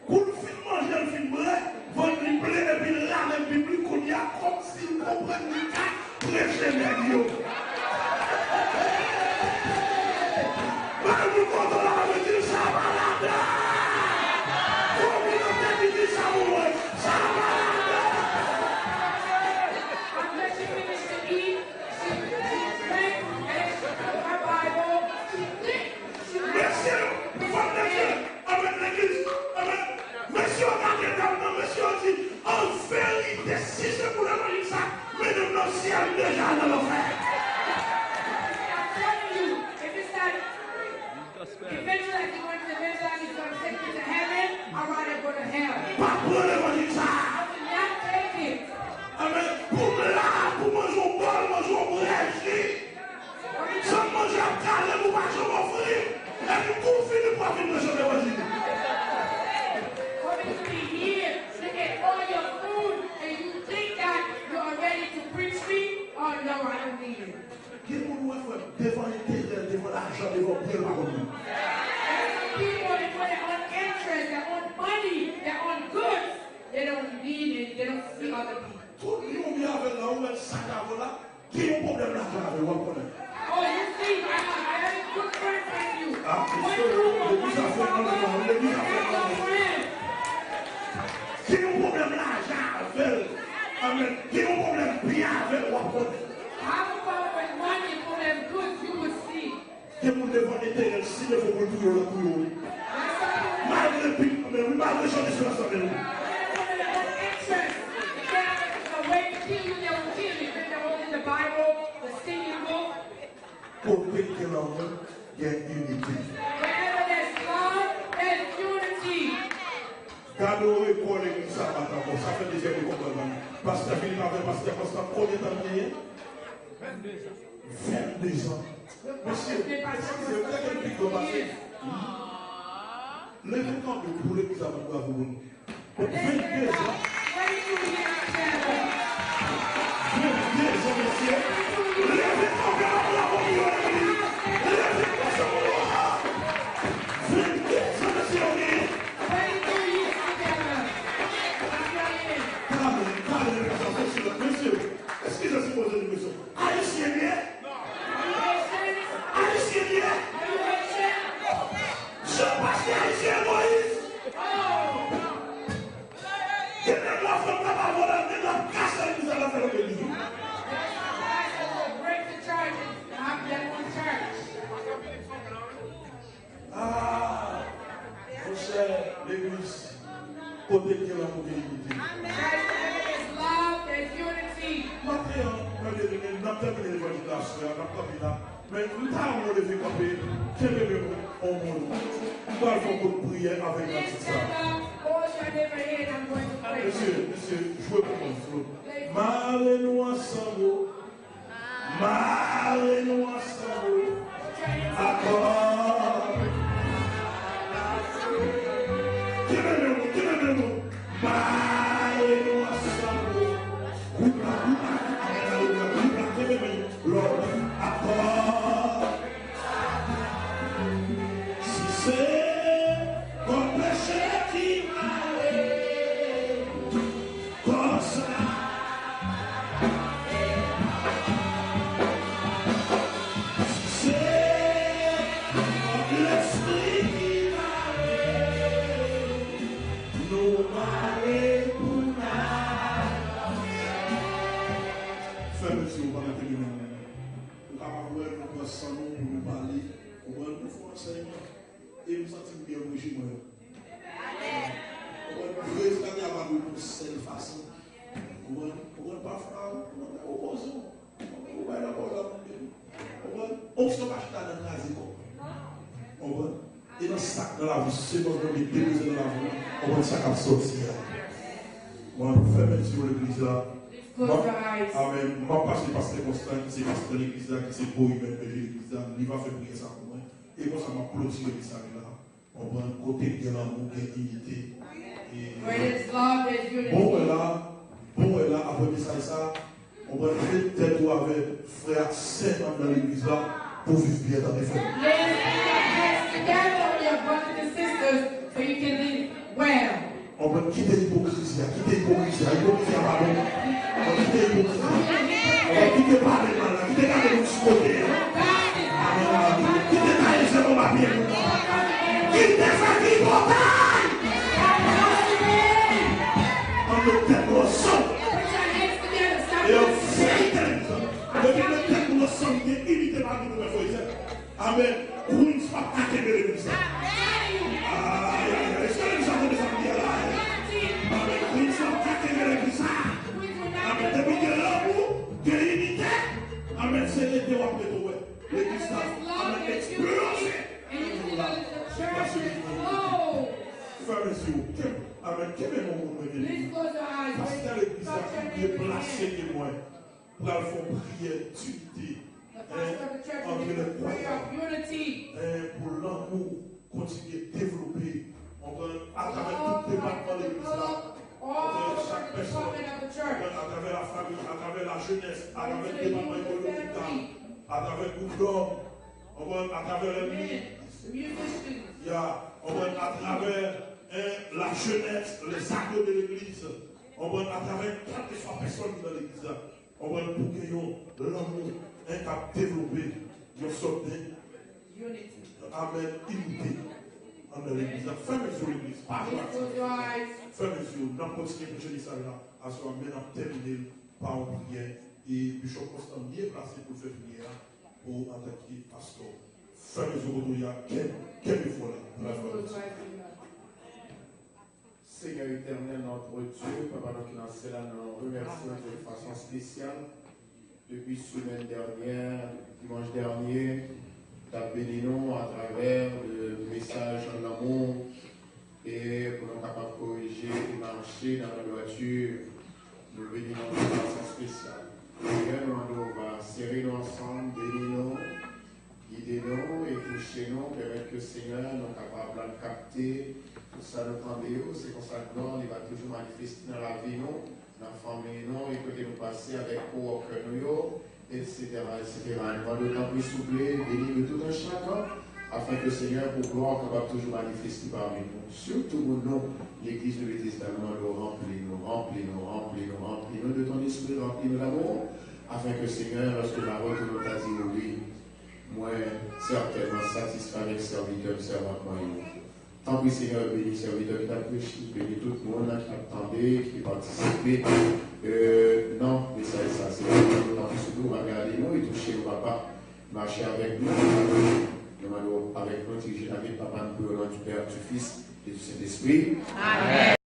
Pour le film manger, le film blé, votre blé, et puis là, le biblique, on y a comme s'il comprenne le cas, prêcher les dieux. Vous comptez là, vous dites ça va là-dedans. Communauté dit ça va là-dedans. After she finished to eat, she drank and she took her Bible. She Monsieur, femme de Dieu, avec l'église, avec monsieur, regardez dans monsieur dit, en vérité, si c'est pour le ça, mais de nos ciel déjà dans l'enfer. I'm telling you, if it's not eventually if you're going to evangelize, he's going to take you to heaven, I'd rather go to hell. Pas pour le ça. I will not take it. Amen. Pour là, pour manger au bol, manger au brèche. Sans manger à calme, pour manger au frère. Et puis pour finir, pour finir, je vais vous dire. Coming to be here to get all your food, and you think that you're ready to preach me? Oh no, I don't need it. Qui pour nous faire devant l'intérêt, devant l'argent, devant bien la bonne. There's some people that put their own interest, their own money, their own goods. They don't need it. They don't see other people. Tout le monde vient avec la ou un sac à vola. Qui a un problème l'argent avec vous? Oh, you see, I have a very good friend with you. Ah, One c'est room or l'église one a fait non, problem, non, l'église a that's fait your non. friend. Qui a un problème l'argent avec? Amen. Qui a un problème bien avec vous? Have a problem with money for them goods, you will see. Qui vous devant l'éternel, si le faut pour tout le coup. There's some people Malgré puis, mais oui, malgré changer sur la santé. Pour que l'amour, il y a unité. Wherever there's love, there's unity. Cadeau et pour l'église, ça va d'abord. Ça fait déjà des combats. Pasteur Philippe avait pasteur Constant, combien de temps il y a 22 ans. Monsieur, excusez-moi, vous avez un pic de passé. Levez quand même pour l'église à vous. Pour 22 ans. 22 ans, monsieur. Levez quand même pour la bonne. Levez quand ça va. 22 ans, monsieur. Monsieur, est-ce que je suis posé une question? Haïtien bien? Haïtien bien? Je passe haïtien Moïse. Quel est la femme qui va voler? Quel est la casse qui vous a fait le bisou? Ah, mon cher, l'église, côté qui est la mobilité. Mais nous avons levé camper, quel est le au monde? Nous allons prier avec la petite sœur. Monsieur, jouez pour nous. Marrez-nous ensemble. Marrez-nous ensemble. Accord. Tirez-le-nous. Marrez-nous ensemble. Lord, accord. Frère, monsieur, on va mettre les mains. Nous avons voir nous prendre sans nous pour nous parler. On va nous faire enseignement. Et nous sentir bien au régime. On va nous président qui a pas de cette façon. On va pas faire opposition. On va la on se va acheter dans la case. On va. Et dans le sac dans la vie, c'est dans le déposé dans la vie. On va sac à sortir. On va faire mettre sur l'église là. Amen. Je passe le pasteur Constant, qui c'est pasteur de l'église là, qui c'est beau, il va faire l'église là. Il va faire prier ça pour moi. Et moi, ça m'a clôturé l'église là. On va côté de l'amour, de l'unité. Bon, et là, après ça, on va faire tête avec frère saint dans l'église là pour vivre bien dans les familles. So you can live well. On va quitter l'hypocrisie, l'hypocrisie à pardon. On va quitter l'hypocrisie. On va quitter parler mal, quitter garder le petit côté. Quitter garder ce bon papier. Quitter ça qui portail. On le tête au sang. Et on fait télévision. Le tête au sang, il est unité par nous, mes frères. Amen. Queen soit attaqué de l'église. Est-ce que les gens de famille là? Amen. Queen soit attaqué de l'église. Amen. Depuis que l'amour, que l'unité, amen, c'est l'été ou après tout. L'église là, amen, explosé. Frère et sœurs, amen, quel est mon moment de l'église? Parce que l'église là, qui est placée de moi, pour la faire prière d'unité. Entre les croyants, pour l'amour continuer de développer, à travers tout département de l'église là, chaque personne, à travers la famille, à travers la jeunesse, à travers le département économique, à travers le groupe d'hommes, à travers les musiques, à travers la jeunesse, les actes de l'église, à travers toutes les personnes dans l'église là, pour que l'amour est à développer une sorte d'unité. Amen, unité en l'église. Fermez sur l'église. Fermez sur. Nous allons continuer à dire ça là. À ce moment, nous allons terminer par une prière. Et Bishop Constant est placé pour faire prière pour attaquer pasteur. Fermez sur votre prière. Quelle fois là? Seigneur éternel, notre Dieu, Papa, nous remercions de façon spéciale. Depuis la semaine dernière, dimanche dernier, tu as béni nous à travers le message en l'amour et pour nous capables de corriger et marcher dans la droiture. Nous bénissons de façon spéciale. Seigneur, nous va serrer nous ensemble, bénir nous, guider nous et toucher nous, permettre que Seigneur nous capables de capter tout ça nous tendez. C'est comme ça que il va toujours manifester dans la vie nous. Dans la famille, non, et que nous passer avec pour que nous, etc. Nous allons d'autant plus souffler, bénir de tout un chacun, afin que le Seigneur, pour gloire, capable toujours manifester parmi nous. Surtout pour nous, l'Église de l'Étestament, nous remplit de ton esprit, remplis-nous d'amour, afin que le Seigneur, lorsque la route nous t'a dit oui, moi, certainement satisfait avec serviteur, servant moi. Tant pis, Seigneur, bénis serviteur qui t'a prêché, bénis tout le monde qui attendait, qui participait. Non, mais ça, c'est tant pis, surtout, on va regarder nous et toucher nos papas, marcher avec nous, avec nous, diriger avec papa, nous, du Père, du Fils et du Saint-Esprit. Amen.